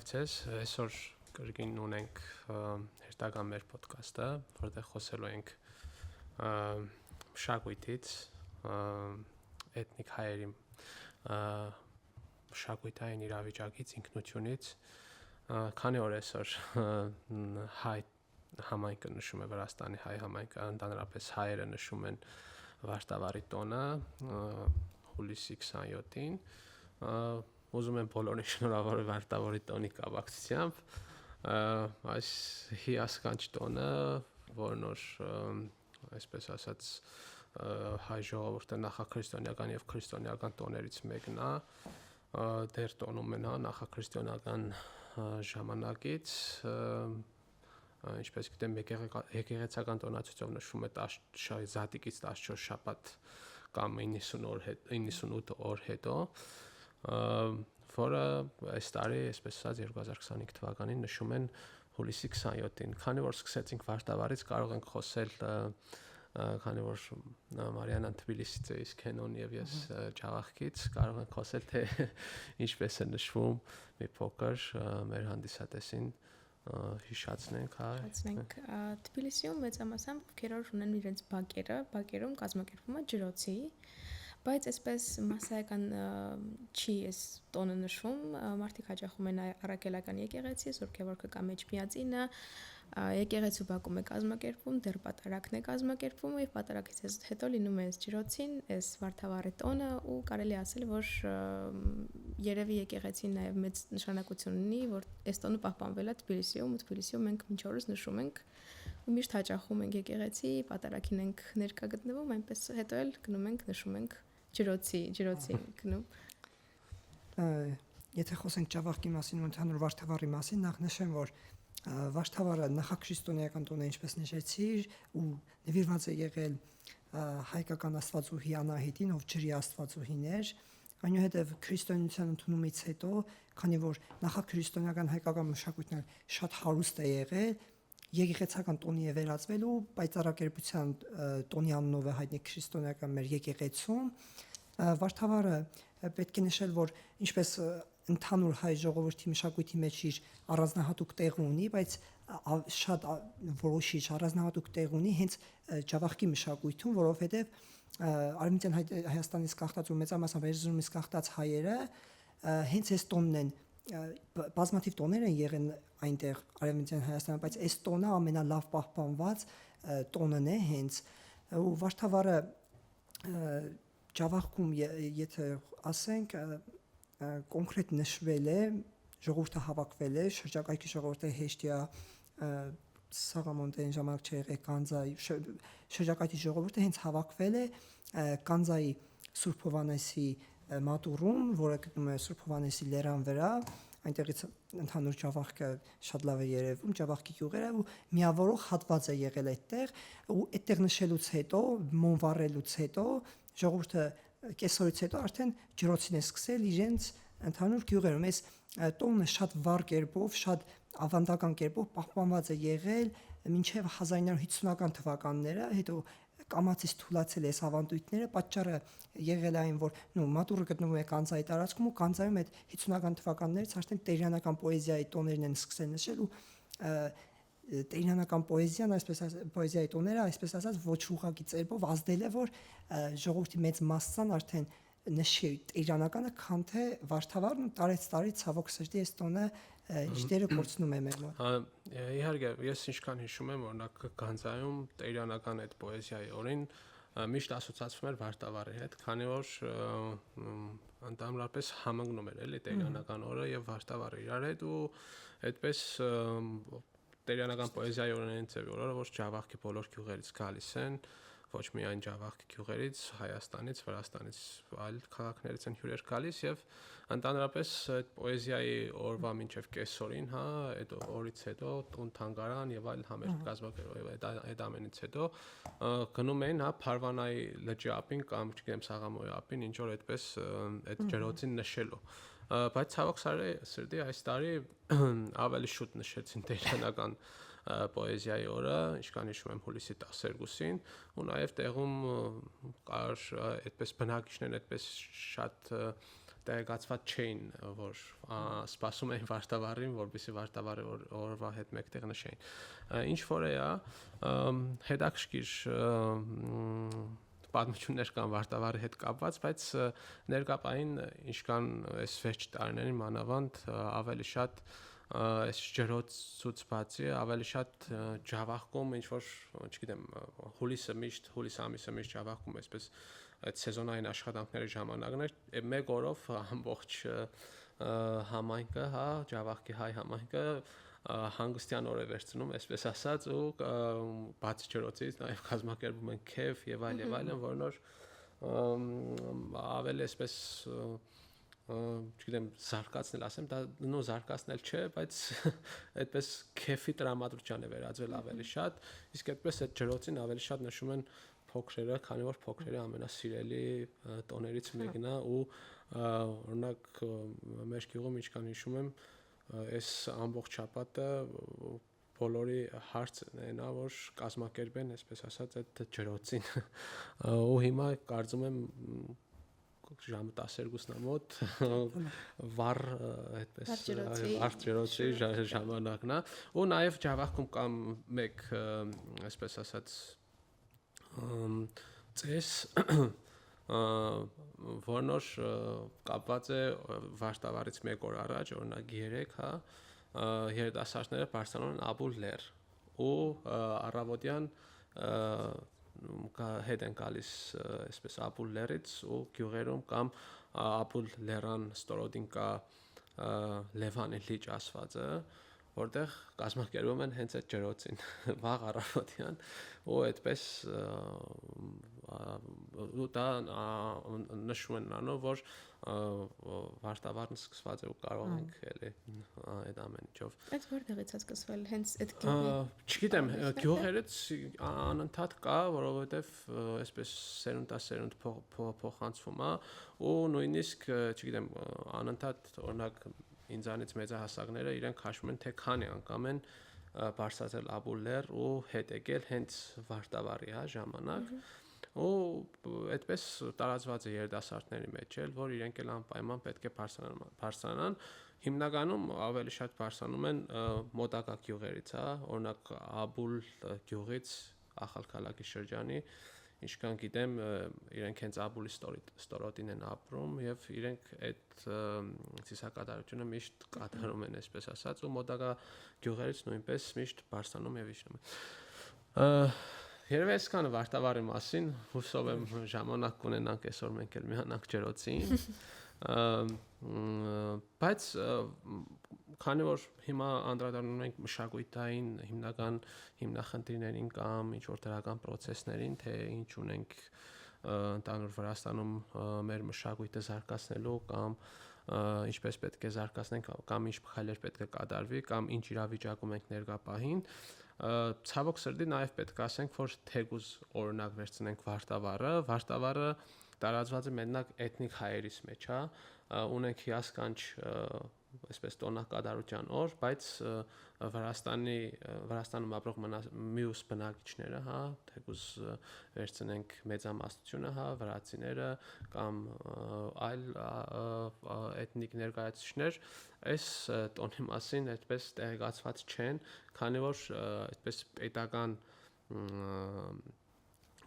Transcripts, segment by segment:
ձեզ, այսօր կրկին ունենք հերթական մեր ոդքասթը, որտեղ խոսելու ենք մշակույթից, էթնիկ հայերի մշակութային իրավիճակից, ինքնությունից, քանի որ այսօր հայ համայնքը նշում է Վրաստանի հայ համայնքը, ընդհանրապես հայերը նշում են Վարդավառի տոնը հուլիսի 27-ին, ուզում եմ բոլորին շնորհավորել Վարդավառի տոնի կապակցությամբ, այս հիասքանչ տոնը, որն որ այսպես ասած հայ ժողովուրդը նախաքրիստոնեական եւ քրիստոնեական տոներից մեկն է, դեր տոնում են նախաքրիստոնեական ժամանակից, ինչպես գիտեմ եկեղեցական տոնացույցով նշվում է Զատիկից 14 շաբաթ կամ 98 օր հետո, որը այս տարի, այսպես ասած 2025 թվականին նշում են հուլիսի 27-ին, քանի որ սկսեցինք Վարդավառից կարող ենք խոսել, քանի որ Մարիանան Թբիլիսից է, իսկ Հենոն եւ ես Ջավախքից, կարող ենք խոսել թե ինչպես է նշվում մի փոքր մեր հանդիսատեսին հիշացնենք, Թբիլիսիում մեծամասամբ ովքեր ունեն իրենց բակերում կազմակերպվում է ջրոցի, բայց այսպես մասսայական չի այս տոնը նշվում, մարդիկ հաճախում են առաքելական եկեղեցի, Սուրբ Գևորգը կամ Էջմիածինը, եկեղեցու բակում է կազմակերպվում, դեռ պատարագն է կազմակերպվում եւ պատարագից հետո լինում է այս ջրոցին, այս Վարդավառի տոնը ու կարելի ասել, որ երևի եկեղեցին նաեւ մեծ նշանակություն ունի, որ այս տոնը պահպանվել է Թբիլիսիում, ու Թբիլիսիում մենք մինչ օրս նշում ենք ու միշտ հաճախում ենք եկեղեցի, պատարագին ենք ներկա գտնվում, այնպես հետո էլ գնում ենք նշում ենք ջրոցի գնում։ Եթե խոսենք Ջավախքի մասին ու ընդհանուր Վարդավառի մասին, նախ նշեմ, որ Վարդավառը նախաքրիստոնեական տոն է, ինչպես նշեցի, ու նվիրված է եղել հայկական աստվածուհի Անահիտին, ով ջրի աստվածուհին էր, այնուհետև քրիստոնեության ընդունումից հետո, քանի որ նախաքրիստոնեական հայկական մշակույթն շատ հարուստ է եղել, եկեղեցական տոնի է վերածվել ու պայծառակերպության տոնի անունով է հայտնի քրիստոնեական մեր եկեղեցում։ Վարդավառը պետք է նշել, որ ինչպես ընդհանուր հայ ժողովրդի մշակույթի մեջ իր առանձնահատուկ տեղ ունի, բայց շատ որոշիչ առանձնահատուկ տեղ ունի հենց Ջավախքի մշակույթում, որովհետև Արևմտյան Հայաստանից կախտած ու մեծամասամբ Էրզրումից կախտած հայերը հենց այս տոնն են բազմաթիվ տոներ են եղել այնտեղ Արևմտյան Հայաստանում, բայց այս տոնը ամենալավ պահպանված տոնն է հենց ու Վարդավառը Ջավախքում եթե ասենք կոնկրետ նշվել է, ժողովուրդը հավաքվել է, շրջակայքի ժողովուրդը հեշտիա Սաղամոնդեն ժամանակ չեղել Կանձայի շրջակայքի ժողովուրդը հենց հավաքվել է Կանձայի Սուրբ Հովհաննեսի մատուռում, որը գտնվում է Սուրբ Հովհաննեսի լերան վրա, այնտեղից ընդհանուր Ջավախքը շատ լավ է երևում, Ջավախքի գյուղերը ու միավորող հատված է եղել այդտեղ ու այդտեղ նշելուց հետո, մոմ վառելուց հետո ժողովուրդը կեսօրից հետո արդեն ջրոցին է սկսել իրենց ընդհանուր գյուղերում։ Այս տոնը շատ վառ կերպով, շատ ավանդական կերպով պահպանված է եղել մինչև 1950-ական թվականները, հետո կամացից թուլացել է այս ավանդույթները, պատճառը եղել է այն, որ մատուռը գտնվում է Կանձայի տարածքում ու Կանձայում այդ 50-ական թվականներից արդեն տերյանական պոեզիայի տոներն են սկսել նշել ու տերյանական պոեզիան, այսպես պոեզիայի տոները, այսպես ասած ոչ ուղղակի ծերպով ազդել է, որ ժողովրդի մեծ մասսան արդեն նշի տերյանականը, քան թե Վարդավառն տարի ցավոք սրտի այս տոնը իր դերը կորցնում է մեր մոտ։ Իհարկե, ես ինչքան հիշում եմ, օրինակ Կանձայում տերյանական այդ պոեզիայի օրին միշտ ասոցացվում էր Վարդավառի հետ, քանի որ ընդհանրապես համընկնում էր էլի տերյանական օրը եւ Վարդավառը իրար հետ ու այդպես տերյանական պոեզիայի օրերից է, որ Ջավախքի բոլոր գյուղերից գալիս են, ոչ միայն Ջավախքի գյուղերից, Հայաստանից, Վրաստանից, այլ քաղաքներից են հյուրեր գալիս եւ ընդհանրապես այդ պոեզիայի օրվա մինչեւ կեսօրին, այդ օրից հետո տուն թանգարան եւ այլ համերգ կազմակերպել այդ ամենից հետո գնում էին Փարվանայի լճի ափին կամ չգիտեմ Սաղամոյի ափին, ինչ որ այդպես այդ ջրոցին նշելու բայց ցավոք սրտի այս տարի ավելի շուտ նշեցին տերյանական պոեզիայի օրը, ինչքան հիշում եմ հուլիսի 12-ին, ու նաև տեղում կար այդպես բնակիչներն այդպես շատ տեղեկացված չէին, որ սպասում էին վարտավարին, որպեսզի վարտավարի օրվա հետ մեկտեղ նշեին։ Ինչ որ է, հետաքրքիր պատմություններ կան վարտավարի հետ կապված, բայց ներկապային ինչքան այս վերջ տարիներին մանավանդ ավելի շատ այս ջրոցուց բացի ավելի շատ ջավախքում ինչ որ, չգիտեմ, հուլիս ամիսը միշտ ջավախքում այսպես այդ սեզոնային աշխատանքների ժամանակն էր, մեկ օրով ամբողջ համայնքը, ջավախքի հայ համայնքը հանգստյան օր է վերցնում, այսպես ասած, ու բացի ջրոցից նաև կազմակերպում են քեֆ եւ այլն, որն որ ավելի այսպես չգիտեմ, զարգացնել ասեմ, դա նո զարգացնել չէ, բայց այդպես քեֆի տրամադրության է վերածվել ավելի շատ, իսկ այդպես այդ ջրոցին ավելի շատ նշում են փոքրերը, քանի որ փոքրերի ամենասիրելի տոներից մեկն է ու օրինակ մեր գյուղում ինչքան հիշում եմ, այս ամբողջ շաբաթը բոլորի հարցն է նա, որ կազմակերպեն, այսպես ասած, այդ ջրոցին ու հիմա կարծում եմ ժամը 12-ն մոտ վառ այդպես վառ ջրոցի ժամանակն է ու նաև ջավախքում կամ մեկ այսպես ասած ծես որն որ կապված է վարտավարից մեկ օր առաջ օրինակ 3 երիտասարդները բարձրանում են Աբուլ լեռ ու առավոտյան հետ են գալիս այսպես Աբուլ լեռից ու գյուղերում կամ Աբուլ լեռան ստորոտին կա Լևանի լիճ ասվածը որտեղ կազմակերպում են հենց այդ ջրոցին վաղ առավոտյան ու այդպես դա նշում են նրանով որ վարտավարն սկսված է ու կարող ենք էլի այդ ամեն ինչով Այդ որտեղից է սկսվել հենց այդ գյուղի չգիտեմ գյուղերից անընդհատ կա որովհետև այսպես սերունդասերունդ փոխանցվում է ու նույնիսկ չգիտեմ անընդհատ օրինակ ինձանից մեծահասակները իրենք հաշվում են թե քանի անգամ են բարձրացել Աբուլ լեռ ու հետ եկել հենց վարտավարի ժամանակ ու այդպես տարածված է երիտասարդների մեջ էլ որ իրենք էլ անպայման պետք է բարձրանան հիմնականում ավելի շատ բարձրանում են մոտակա գյուղերից օրինակ Աբուլ գյուղից Ախալքալակի շրջանի ինչքան գիտեմ իրենք հենց Աբուլի ստորոտին են ապրում եւ իրենք այդ ցիսակատարությունը միշտ կատարում են այսպես ասած ու մոտակա գյուղերից նույնպես միշտ բարձրանում եւ իջնում Երևի այսքանը վարտավարի մասին, հուսով եմ ժամանակ կունենանք այսօր մենք էլ միանանք ջրոցին, բայց քանի որ հիմա անդրադառնում ենք մշակույթային հիմնական հիմնախնդիրներին կամ ինչ-որ դրական process-ներին, թե ինչ ունենք ընդհանուր Վրաստանում մեր մշակույթը զարգացնելու կամ ինչպես պետք է զարգացնենք կամ ինչ քայլեր պետք է կատարվի կամ ինչ իրավիճակում ենք ներկա պահին ցավոք սրտի նաև պետք է ասենք, որ թեկուզ օրինակ վերցնենք վարտավարը տարածված է մենակ էթնիկ հայերիս մեջ, ունենք հիասքանչ այսպես տոնակատարության օր, բայց Վրաստանում ապրող մյուս բնակիչները, թեկուզ վերցնենք մեծամասնությունը, վրացիները կամ այլ էթնիկ ներկայացուցիչներ, այս տոնի մասին այդպես տեղեկացված չեն, քանի որ այդպես պետական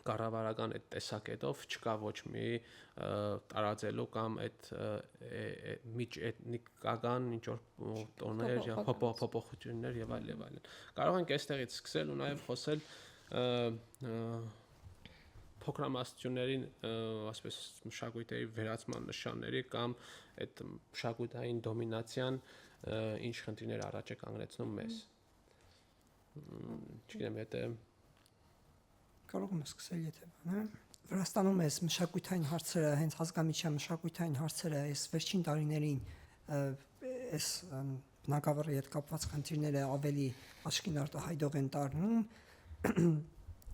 կառավարական այդ տեսակետով չկա ոչ մի տարածելու կամ այդ միջէթնիկական ինչ որ տոներ, փոփոխություններ եւ այլն։ Կարող ենք այստեղից սկսել ու նաեւ խոսել փոքրամասնությունների, ասես մշակույթի վերացման նշանների կամ այդ մշակութային դոմինացիան ինչ խնդիրներ առաջ է կանգնեցնում մեզ։ Չգիտեմ, եթե կարող եմ սկսել, եթե բանը Վրաստանում այս մշակութային հարցերը, հենց ազգամիջյան մշակութային հարցերը այս վերջին տարիներին այս բնակավարի հետ կապված խնդիրները ավելի աչքին արտահայտող են դառնում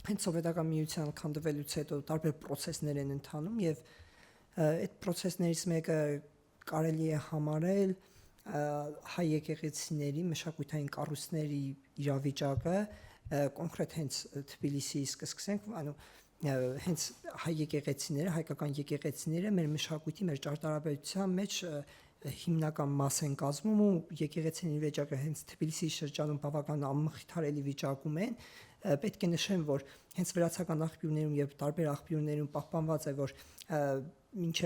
հենց սովետական միության քանդվելուց հետո տարբեր process-ներ են ընթանում եւ այդ process-ներից մեկը կարելի է համարել հայ եկեղեցիների մշակութային կառույցների իրավիճակը կոնկրետ հենց Թբիլիսիից կսկսենք, հենց հայ եկեղեցիները, հայկական եկեղեցիները մեր մշակույթի, մեր ճարտարապետության մեջ հիմնական մաս են կազմում ու եկեղեցիների վիճակը հենց Թբիլիսի շրջանում բավական անմխիթարելի վիճակում են։ Պետք է նշեմ, որ հենց վրացական աղբյուրներում եւ տարբեր աղբյուրներում պահպանված է, որ մինչև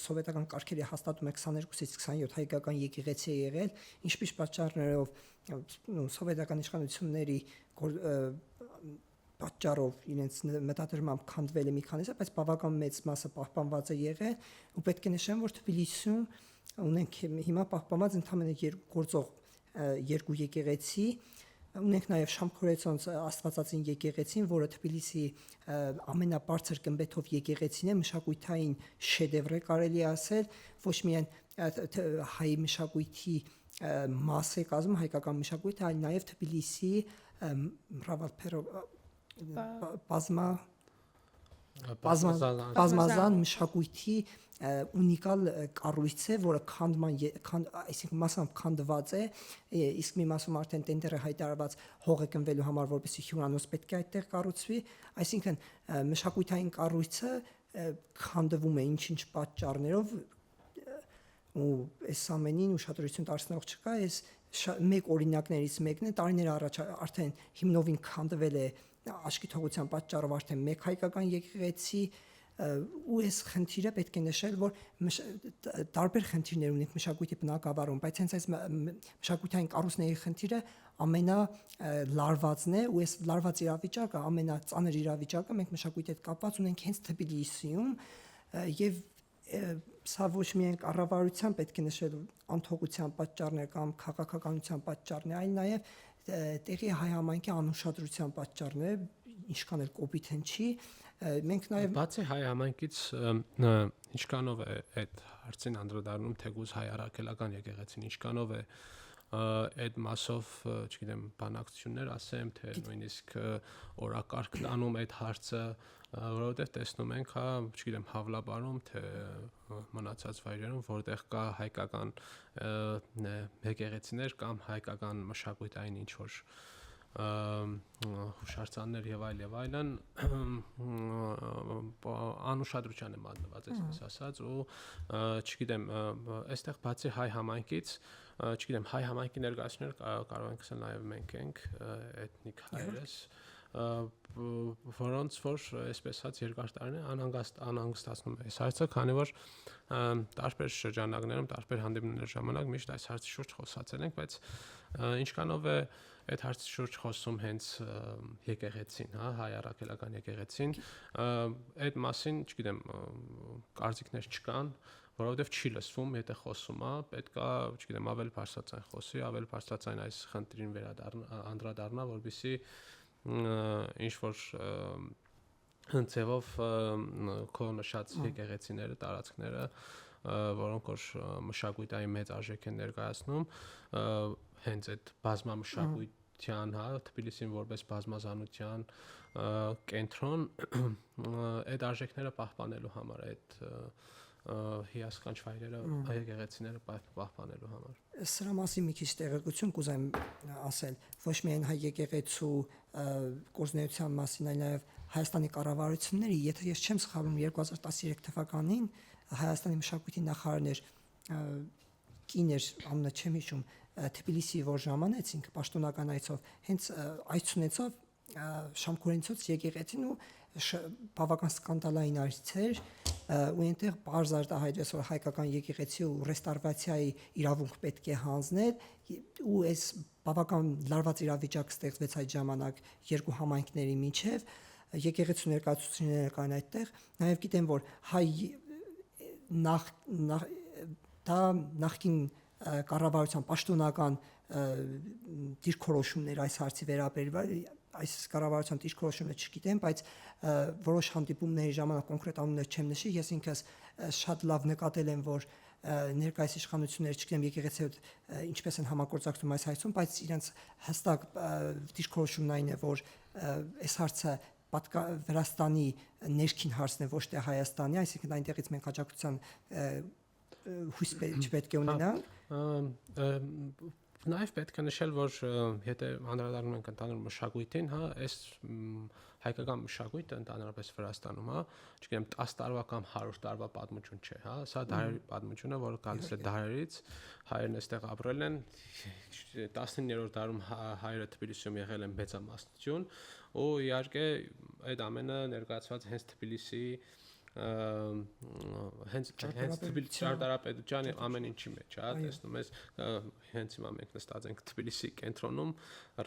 սովետական կարգերի հաստատում է 22-ից 27 հայկական եկեղեցի է եղել, ինչպես պատճառներով սովետական իշխանությունների պատճառով իրենց մտադրմամբ քանդվել է մի քանիսը, բայց բավական մեծ մասը պահպանված է եղել ու պետք է նշեմ, որ Թբիլիսիում ունենք հիմա պահպանված ընդհանրապես գործող երկու եկեղեցի, ունենք նաև Շամքորեցոնց Աստվածածին եկեղեցին, որը Թբիլիսի ամենաբարձր գմբեթով եկեղեցին է, մշակութային շեդևր է կարելի ասել, ոչ միայն հայ մշակույթի մաս է կազմում հայկական մշակույթը, այլ նաև Թբիլիսի բազմազան մշակույթի ունիկալ կառույց է, որը այսինքն մասամբ քանդված է, իսկ մի մասում արդեն տենդեր է հայտարարված հողը գնվելու համար, որպեսզի հյուրանոց պետք է այդտեղ կառուցվի, այսինքն մշակութային կառույցը քանդվում է ինչ-ինչ պատճառներով ու այս ամենին ուշադրություն դարձնող չկա, այս մեկ օրինակներից մեկն է, տարիներ առաջ արդեն հիմնովին քանդվել է աշկի թողության պատճառով արդեն մեկ հայկական եկեղեցի ու այս խնդիրը պետք է նշել, որ տարբեր խնդիրներ ունենք մշակույթի բնակավարում, բայց հենց այս մշակութային կառույցների խնդիրը ամենալարվածն է ու այս լարված իրավիճակը, ամենածանր իրավիճակը մենք մշակույթի հետ կապված ունենք հենց Թբիլիսիում եւ սա ոչ միայն կառավարության պետք է նշել անթողության պատճառներ կամ քաղաքականության պատճառներ, այլ նաև տեղի հայ համայնքի անուշադրության պատճառներ, ինչքան էլ կոպիտ հնչի, մենք նաև բացի հայ համայնքից ինչքանով է այդ հարցին անդրադառնում թեկուզ հայ առաքելական եկեղեցին, ինչքանով է այդ մասով, չգիտեմ, բանակցություններ ասեմ, թե նույնիսկ օրակարգ տանում այդ հարցը, որովհետև տեսնում ենք, չգիտեմ, Հավլաբարում, թե մնացած վայրերում, որտեղ կա հայկական եկեղեցիներ կամ հայկական մշակութային ինչ-որ հուշարձաններ եւ այլն անուշադրության է մատնված, այսպես ասած, ու չգիտեմ, այստեղ բացի հայ համայնքից, չգիտեմ, հայ համայնքի ներկայացուցիչներ կարող ենք ասել նաև մենք ենք էթնիկ հայերս, որոնց որ այսպես ասած երկար տարիներ անհանգստացնում է այս հարցը, քանի որ տարբեր շրջանակներում, տարբեր հանդիպումների ժամանակ միշտ այս հարցի շուրջ խոսացել ենք, բայց ինչքանով է այդ հարցի շուրջ խոսում հենց եկեղեցին, հայ առաքելական եկեղեցին, այդ մասին, չգիտեմ, կարծիքներ չկան, որովհետև չի լսվում, եթե խոսում է, պետք է, չգիտեմ, ավելի բարձրացան խոսի, ավելի բարձրացան այս խնդրին անդրադառնա, որպեսզի ինչ որ ձևով քո նշած եկեղեցիները, տարածքները, որոնք որ մշակույթային մեծ արժեք են ներկայացնում, հենց այդ բազմամշակության, Թբիլիսին որպես բազմազանության կենտրոն, այդ արժեքները պահպանելու համար, այդ հիասքանչ վայրերը, եկեղեցիները պահպանելու համար։ Սրա մասին մի քիչ տեղեկություն կուզեմ ասել, ոչ միայն հայ եկեղեցու գործունեության մասին, այլ նաև Հայաստանի կառավարությունների, եթե ես չեմ սխալվում, 2013 թվականին Հայաստանի մշակույթի նախարարներ կիներ, անունը չեմ հիշում, Թբիլիսի որ ժամանեցինք պաշտոնական այցով, հենց այց ունեցավ Շամքորեցոնց եկեղեցին ու բավական սկանդալային այց էր ու այնտեղ բարձ արտահայտվեց որ հայկական եկեղեցի ու ռեստավրացիայի իրավունք պետք է հանձնել ու այս բավական լարված իրավիճակ ստեղծվեց այդ ժամանակ երկու համայնքների միջև եկեղեցու ներկայացուցիչները կան այդտեղ նաև գիտեմ որ հայ նախկին կառավարության պաշտոնական դիրքորոշումներ այս հարցի վերաբերյալ այս կառավարության դիրքորոշումը չգիտեմ, բայց որոշ հանդիպումների ժամանակ կոնկրետ անուններ չեմ նշի, ես ինքս շատ լավ նկատել եմ, որ ներկայիս իշխանությունները չգիտեմ եկեղեցի հետ ինչպես են համագործակցում այս հարցում, բայց իրենց հստակ դիրքորոշումն այն է, որ այս հարցը Վրաստանի ներքին հարցն է, ոչ թե Հայաստանի, այսինքն այնտեղից մենք աջակցության հույս չպետք է ունենանք։ Նաև պետք է նշել, որ եթե անդրադառնում ենք ընդհանուր մշակույթին, հա, այս հայկական մշակույթը ընդհանրապես Վրաստանում, հա, չգիտեմ 10 տարվա կամ 100 տարվա պատմություն չէ, հա, սա դարերի պատմություն է, որը գալիս է դարերից, հայերն այստեղ ապրել են 19-րդ դարում հայերը Թբիլիսիում եղել են մեծամասնություն, ու իհարկե այդ ամենը ներկայացված հենց Թբիլիսի հենց ճարտարապետության ամեն ինչի մեջ, հա, տեսնում ես, հենց հիմա մենք նստած ենք Թբիլիսի կենտրոնում,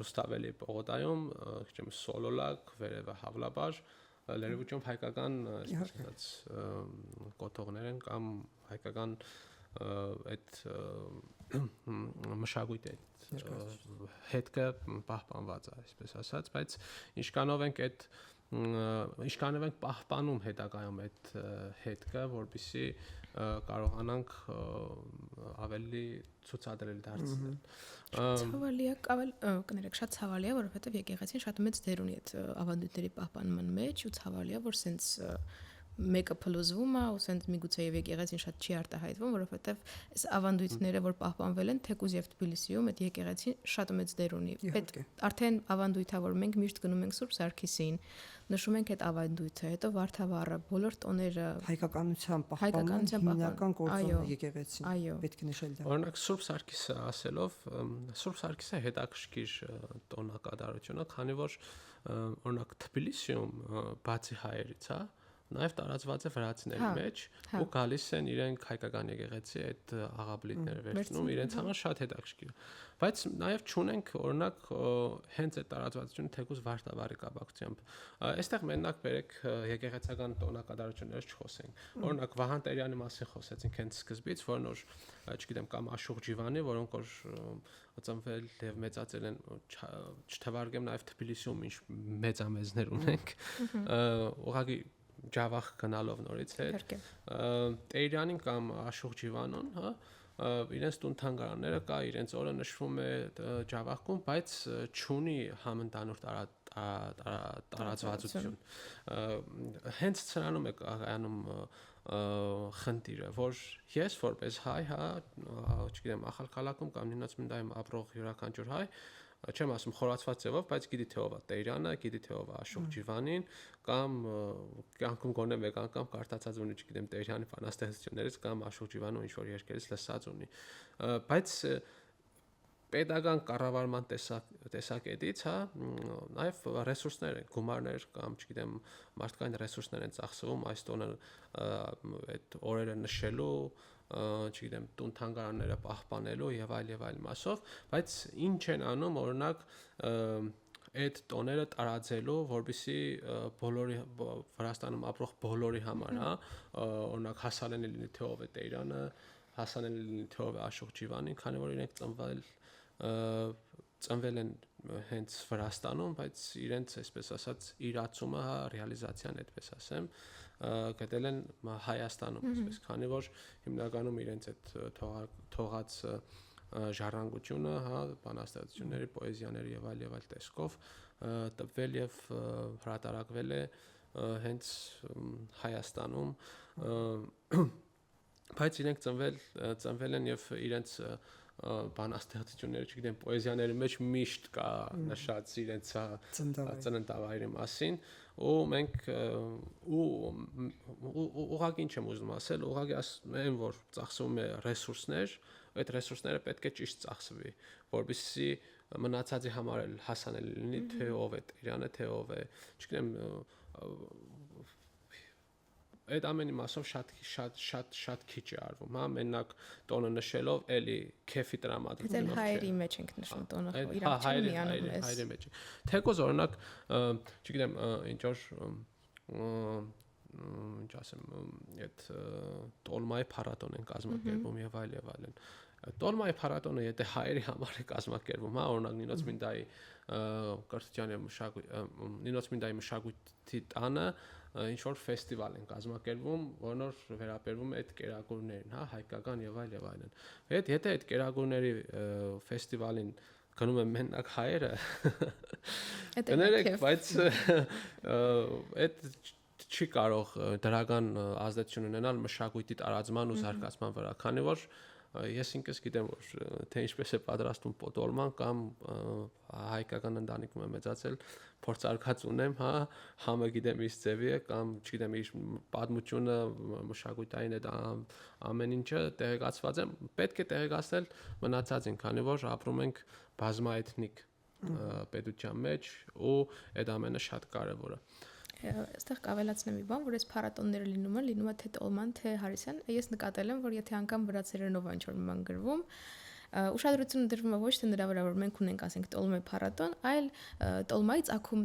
Ռուսթավելի պողոտայում, քիչ Սոլոլակ, վերևը Հավլաբար, լերևուճում հայկական, այսպես կոթողներ են կամ հայկական այդ մշակույթի հետքը պահպանված է, այսպես ասած, բայց ինչքանով ենք այդ ինչքանով ենք պահպանում հետագայում այդ հետքը, որպեսզի կարողանանք ավելի ցուցադրել դարձնել։ Ցավալի է, կներեք, շատ ցավալի է, որովհետև եկեղեցին շատ մեծ դեր ունի այդ ավանդույթների պահպանման մեջ, ու ցավալի է, որ սենց մեկը փլուզվում է, ու սենց միգուցե եւ եկեղեցին շատ չի արտահայտվում, որովհետեւ այս ավանդույթները, որ պահպանվել են թեկուզ եւ Թբիլիսիում, այդ եկեղեցին շատ մեծ դեր ունի։ Այդ արդեն ավանդույթա, որ մենք միշտ գնում ենք Սուրբ Սարգիսին, նշում ենք այդ ավանդույթը, հետո Վարդավառը, բոլոր տոները հայկականության պահպանման հիմնական գործոնը եկեղեցին, պետք է նշել դա։ Օրինակ Սուրբ Սարգիսը ասելով, Սուրբ Սարգիսը հետաքրքիր տոնակատարություն է, քանի որ օրինակ Թբիլիսիում բացի հայերից, հա, նաև տարածված է վրացիների մեջ, ու գալիս են իրենք հայկական եկեղեցի այդ աղաբլիթները վերցնում, իրենց համար շատ հետաքրքիր։ Բայց նաև չունենք օրինակ հենց այդ տարածվածությունը թեկուզ Վարդավառի կապակցությամբ։ Այստեղ մենակ բերեք եկեղեցական տոնակատարություններից չխոսենք։ Օրինակ Վահան Տերյանի մասին խոսեցինք հենց սկզբից, որն որ, չգիտեմ, կամ Աշուղ Ջիվանի, որոնք որ ծնվել եւ մեծացել են, չթվարկեմ նաև Թբիլիսիում ինչ մեծամեծներ ունենք։ Ուղղակի ջավախ գնալով նորից հետ Տերյանին կամ Աշուղ Ջիվանոն, հա, իրենց տուն թանգարանները կա, իրենց օրը նշվում է ջավախքում, բայց չունի համընդհանուր տարածվածություն։ Հենց սրանում է կայանում խնդիրը, որ ես որպես հայ, հա, չգիտեմ, Ախալքալաքում կամ Նինոցմինդայում ապրող յուրաքանչյուր հայ, չեմ ասում խորացված ձևով, բայց գիտի թե ով է Տերյանը, գիտի թե ով է Աշուղ Ջիվանին, կամ կյանքում գոնե մեկ անգամ կարդացած ունի, չգիտեմ, Տերյանի բանաստեղծություններից կամ Աշուղ Ջիվանու ինչ-որ երկերից լսած ունի։ Բայց պետական կառավարման տեսակետից, հա, նաև ռեսուրսներ են, գումարներ կամ, չգիտեմ, մարդկային ռեսուրսներ են ծախսվում այս տոնը այդ օրերը նշելու, չգիտեմ, տուն թանգարանները պահպանելու եւ այլ մասով, բայց ինչ են անում, օրինակ այդ տոները տարածելու, որպեսզի բոլորի Վրաստանում ապրող բոլորի համար, հա, օրինակ հասանելի լինի թե ով է Տերյանը, հասանելի լինի թե ով է Աշուղ Ջիվանին, քանի որ իրենք ծնվել են հենց Վրաստանում, բայց իրենց, այսպես ասած, իրացումը, հա, ռեալիզացիան, այդպես ասեմ, գտել են Հայաստանում, այսպես, քանի որ հիմնականում իրենց այդ թողած ժառանգությունը, հա, բանաստեղծությունների, պոեզիաների եւ այլ տեսքով տպվել եւ հրատարակվել է հենց Հայաստանում, բայց իրենք ծնվել են եւ իրենց բանաստեղծությունները, չգիտեմ, պոեզիաների մեջ միշտ կա նշած իրենց ծննդավայրի մասին, ու մենք ուղղակի ինչ եմ ուզում ասել, ուղղակի ասում եմ, որ ծախսվում է ռեսուրսներ, այդ ռեսուրսները պետք է ճիշտ ծախսվի, որպեսզի մնացածի համար էլ հասանելի լինի, թե ով է Տերյանը, թե ով է, չգիտեմ, այդ ամենի մասով շատ քիչ է արվում, հա, մենակ տոնը նշելով էլի քեֆի տրամադրում։ Դա հայերի մեջ ենք նշում տոնը, իրանք չեն միանում ես։ Հայերի մեջ։ Թեկոզ օրինակ, չգիտեմ, ինչ որ ինչ ասեմ, այդ տոլմայի փառատոն են կազմակերպում եւ այլն։ Տոլմայի փառատոնը եթե հայերի համար է կազմակերպվում, հա, օրինակ Նինոցմինդայի կրթության եւ Նինոցմինդայի մշակույթի տանը ինչ որ ֆեստիվալ են կազմակերպվում, որն որ վերաբերվում է այդ կերակուրներին, հա, հայկական եւ այլն։ Եթե այդ կերակուրների ֆեստիվալին գնում են մենակ հայերը, կներեք, բայց այդ չի կարող դրական ազդեցություն ունենալ մշակույթի տարածման ու զարգացման վրա, քանի որ ես ինքս գիտեմ որ թե ինչպես է պատրաստում պոտոլման կամ հայկական ընտանիքում եմ մեծացել փորձարկած ունեմ, հա, համը գիտեմ իր ձևի է կամ չգիտեմ իր պատմությունը, մշակութային այդ ամեն ինչը տեղեկացված եմ, պետք է տեղեկացնել մնացածին, քանի որ ապրում ենք բազմաէթնիկ պետության մեջ ու այդ ամենը շատ կարևոր է։ Այստեղ կավելացնեմ մի բան, որ այս փառատոնները լինում է թե Տոլման, թե Հարիսյան, ես նկատել եմ, որ եթե անգամ վրացերենով ինչ-որ մի բան գրվում, ուշադրությունը դրվում է ոչ թե նրա վրա, որ մենք ունենք, ասենք, Տոլմայի փառատոն, այլ Տոլմայի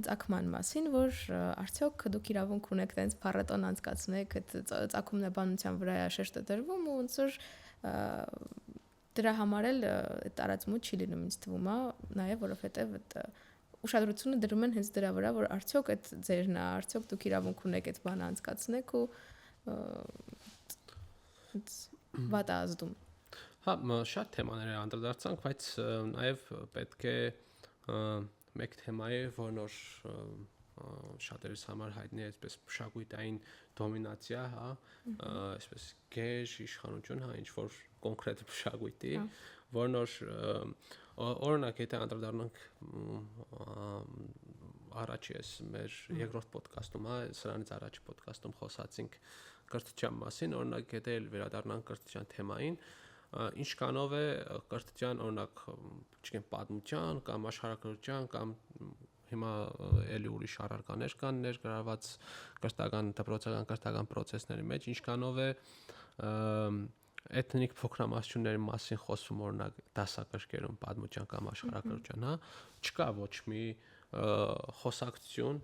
ծագման մասին, որ արդյոք դուք իրավունք ունեք տենց փառատոն անցկացնեք, այդ ծագումնաբանության վրա է շեշտը դրվում ու ոնց որ դրա համար էլ տարածմու չի լինում, ինձ թվում է, նաև որովհետև ուշադրությունը դրում են հենց դրա վրա, որ արդյոք այդ ձերն է, արդյոք դուք իրավունք ունեք այդ բանը անցկացնեք ու վատ ազդում։ Հա, շատ թեմաներ անդրադարձանք, բայց նաև պետք է մեկ թեմայի, որն որ շատերիս համար հայտնի է այսպես մշակութային դոմինացիա, հա, այսպես գեշ իշխանություն, հա, ինչ որ կոնկրետ մշակույթի, որն որ օրինակ եթե անդրադառնանք առաջի էս մեր երկրորդ ոդկասթում, հա, սրանից առաջի ոդկասթում խոսացինք կրթության մասին, օրինակ եթե վերադառնանք կրթության թեմային, ինչքանով է կրթության օրինակ, չգիտեմ, պատմության կամ աշխարհագրության կամ հիմա էլի ուրիշ առարկաներ կան ներգրաված կրթական դպրոցական կրթական process-ների մեջ, ինչքանով է էթնիկ փոքրամասնությունների մասին խոսում օրինակ դասակարգերում պատմության կամ աշխարհագրության, հա, չկա ոչ մի խոսակցություն,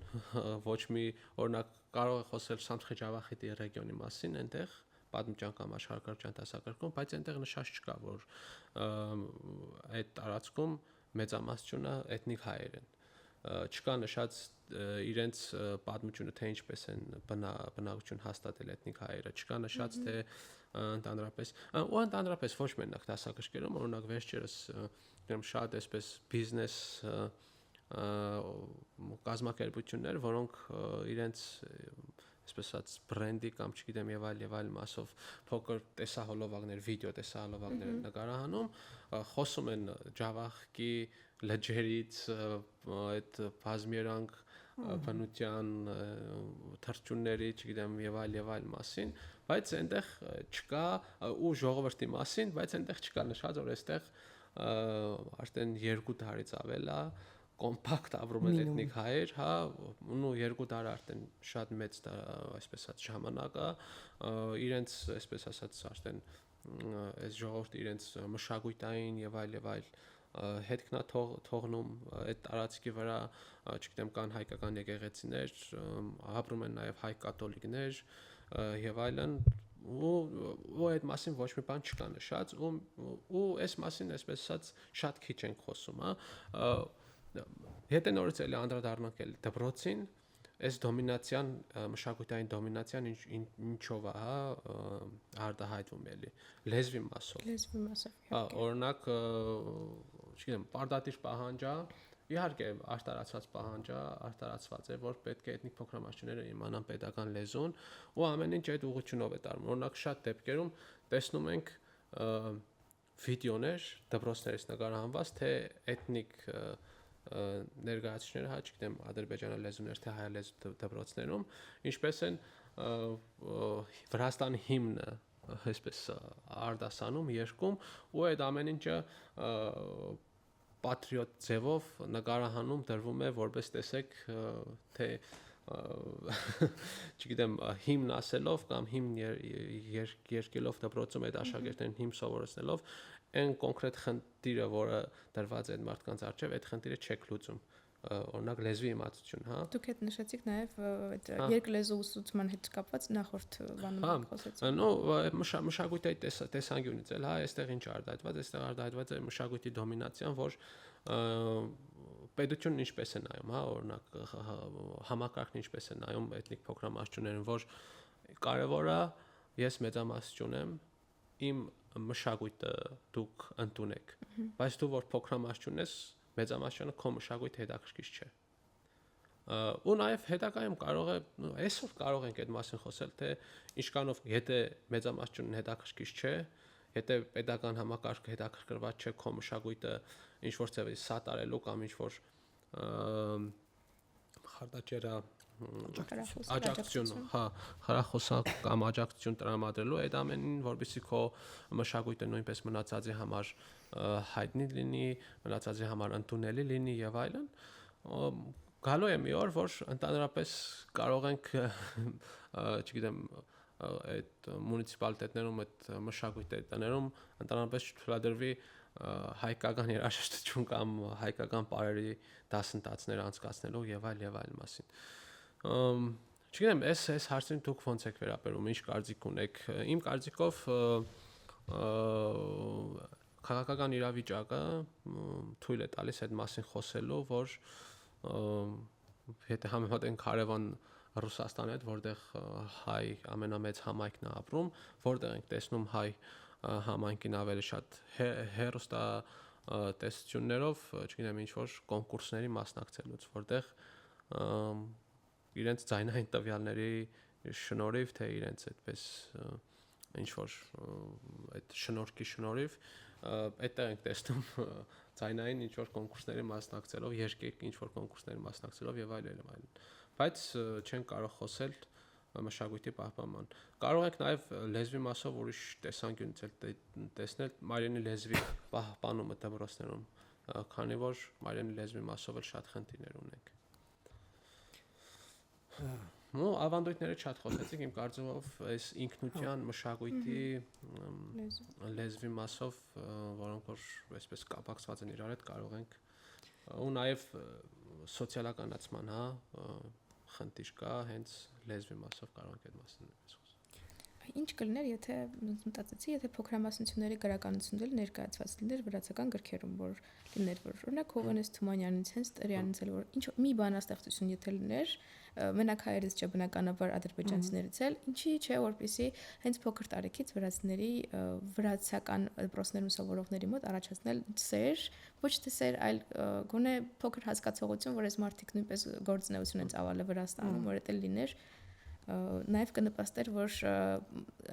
ոչ մի օրինակ կարող է խոսել Սամխեջավախիդի ռեգիոնի մասին այնտեղ պատմության կամ աշխարհագրության դասակարգում, բայց այնտեղ նշած չկա, որ այդ տարածքում մեծամասնությունը էթնիկ հայեր են, չկա նշած իրենց պատմությունը թե ինչպես են բնակություն հաստատել էթնիկ հայերը, չկա նշած թե ընդհանրապես ոչ մենակ դասակարգերում, օրինակ վերջերս շատ այսպես բիզնես կազմակերպություններ, որոնք իրենց այսպես ասած բրենդի կամ չգիտեմ եւ այլ մասով փոքր տեսահոլովակներ, վիդեո տեսահոլովակներ նկարահանում, խոսում են Ջավախքի լեջերից, այդ բազմերանգ բնության թռչունների, չգիտեմ եւ այլ մասին, բայց այնտեղ չկա ու ժողովրդի մասին, բայց այնտեղ չկա նշած, որ այստեղ արդեն 2 տարից ավել է կոմպակտ ապրում են էթնիկ հայեր, հա, ու 2 տարի արդեն շատ մեծ այսպես ասած ժամանակ է, իրենց այսպես ասած արդեն այս ժողովուրդը իրենց մշակութային եւ այլ հետքնա թողնում այդ տարածքի վրա, չգիտեմ, կան հայկական եկեղեցիներ, ապրում են նաև հայ կաթոլիկներ եւ այլն, ու այդ մասին ոչ մի բան չկա նշած, ու այս մասին այսպես ասած շատ քիչ ենք խոսում, հա, եթե նորից էլի անդրադառնանք էլի դպրոցին, այս դոմինացիան, մշակութային դոմինացիան ինչով է, հա, արտահայտվում էլի լեզվի մասով, հա, օրինակ չգիտեմ, պարտադիր պահանջ է, իհարկե արտարացված պահանջ է, արտարացված է, որ պետք է էթնիկ փոքրամասնությունները իմանան պետական լեզուն, ու ամեն ինչ այդ ուղղությունով է տարվում, օրինակ շատ դեպքերում տեսնում ենք վիդեոներ դպրոցներից նկարահանված, թե էթնիկ ներկայացուցիչները, հա, չգիտեմ, ադրբեջանա լեզուներ, թե հայ լեզու դպրոցներում, ինչպես են Վրաստանի հիմնը այսպես արտասանում, երգում, ու այդ ամեն ինչը պատրիոտ ձևով նկարահանում դրվում է, որպես տեսեք, թե չգիտեմ, հիմն ասելով կամ հիմն երկելով դպրոցում այդ աշակերտներին հիմ սովորեցնելով, այն կոնկրետ խնդիրը, որը դրված է այդ մարդկանց առջև, այդ խնդիրը չեք լուծում, օրինակ լեզվի իմացություն, հա։ Դուք հետ նշեցիք նաև այդ երկլեզու ուսուցման հետ կապված նախորդ բանում խոսեցիք։ Նո, մշակույթի տեսանկյունից էլ, հա, այստեղ ինչ արտահայտված, այստեղ արտահայտված է մշակույթի դոմինացիան, որ պետությունն ինչպես է նայում, հա, օրինակ համակարգն ինչպես է նայում էթնիկ փոքրամասնություններին, որ կարևոր է ես մեծամասնություն եմ, իմ մշակույթը դուք ընդունեք, բայց դու որ փոքրամասնություն ես, մեծամասնությունը քո մշակույթը հետաքրքիր չէ։ Ու նաև հետագայում կարող է, այսօր կարող ենք այդ մասին խոսել, թե ինչքանով եթե մեծամասնությունն հետաքրքիր չէ, եթե pedagogan համակարգը հետաքրքրված չէ քո մշակույթը ինչ որ ձևի սատարելու կամ ինչ որ խարտաճերա աջակցություն, հա, խրախուսակ կամ աջակցություն տրամադրելու այդ ամենին, որովհետեւ քո մշակույթը նույնպես մնացածի համար հայտնի լինի, մնացածի համար ընդունելի լինի եւ այլն։ Գալու է մի օր, որ ընդհանրապես կարող ենք, չգիտեմ, այդ մունիցիպալիտետներում, այդ մշակույթի տներում ընդհանրապես չթույլատրվի հայկական երաժշտություն կամ հայկական պարերի դասընթացներ անցկացնելու եւ այլ մասին։ Չգիտեմ, այս հարցին դուք ոնց եք վերաբերում, ինչ կարծիք ունեք։ Իմ կարծիքով քաղաքական իրավիճակը թույլ է տալիս այդ մասին խոսելու, որ եթե համեմատենք հարևան Ռուսաստանի հետ, որտեղ հայ ամենամեծ համայնքն է ապրում, որտեղ ենք տեսնում հայ համայնքին ավելի շատ հերոստա տեսություններով, չգիտեմ, ինչ որ կոնկուրսների մասնակցելուց, որտեղ իրենց ձայնային տվյալների շնորհիվ, թե իրենց այդպես ինչ որ այդ շնորհքի շնորհիվ այդտեղ ենք տեսնում ձայնային ինչ որ կոնկուրսների մասնակցելով, երկեք ինչ որ կոնկուրսների մասնակցելով եւ այլն, բայց չեն կարող խոսել մշակույթի պահպանման։ Կարող եք նաև լեզվի մասով ուրիշ տեսանկյունից տեսնել մայրենի լեզվի պահպանումը դպրոցներում, քանի որ մայրենի լեզվի մասով էլ շատ խնդիրներ ունենք։ Ու ավանդույթները շատ խոսեցիք, իմ կարծիքով այս ինքնության մշակույթի լեզվի մասով, որոնք որ այսպես կապակցված են իրար հետ, կարող ենք ու նաև սոցիալականացման, հա, խնդիր կա, հենց լեզվի մասով կարող ենք այդ մասին խոսել։ Ինչ կլիներ, եթե մտածեցի, եթե փոքրամասնությունների գրականությունները ներկայացված լիներ վրացական գրքերում, որ լիներ, որ օրինակ Հովհաննես Թումանյանից, հենց Տրյանից էլ որ ինչ մի բանաստեղծություն եթե լիներ, մենակ հայերից չէ, բնականաբար ադրբեջանցիներից էլ, ինչի՞ չէ, որպեսզի հենց փոքր տարիքից վրացների վրացական դպրոցներում սովորողների մոտ առաջացնել սեր, ոչ թե սեր, այլ գոնե փոքր հասկացողություն, որ այս մարդիկ նույնպես գործունեություն են ծավալը Վրաստանում, որ դա լիներ, նաև կնպաստեր, որ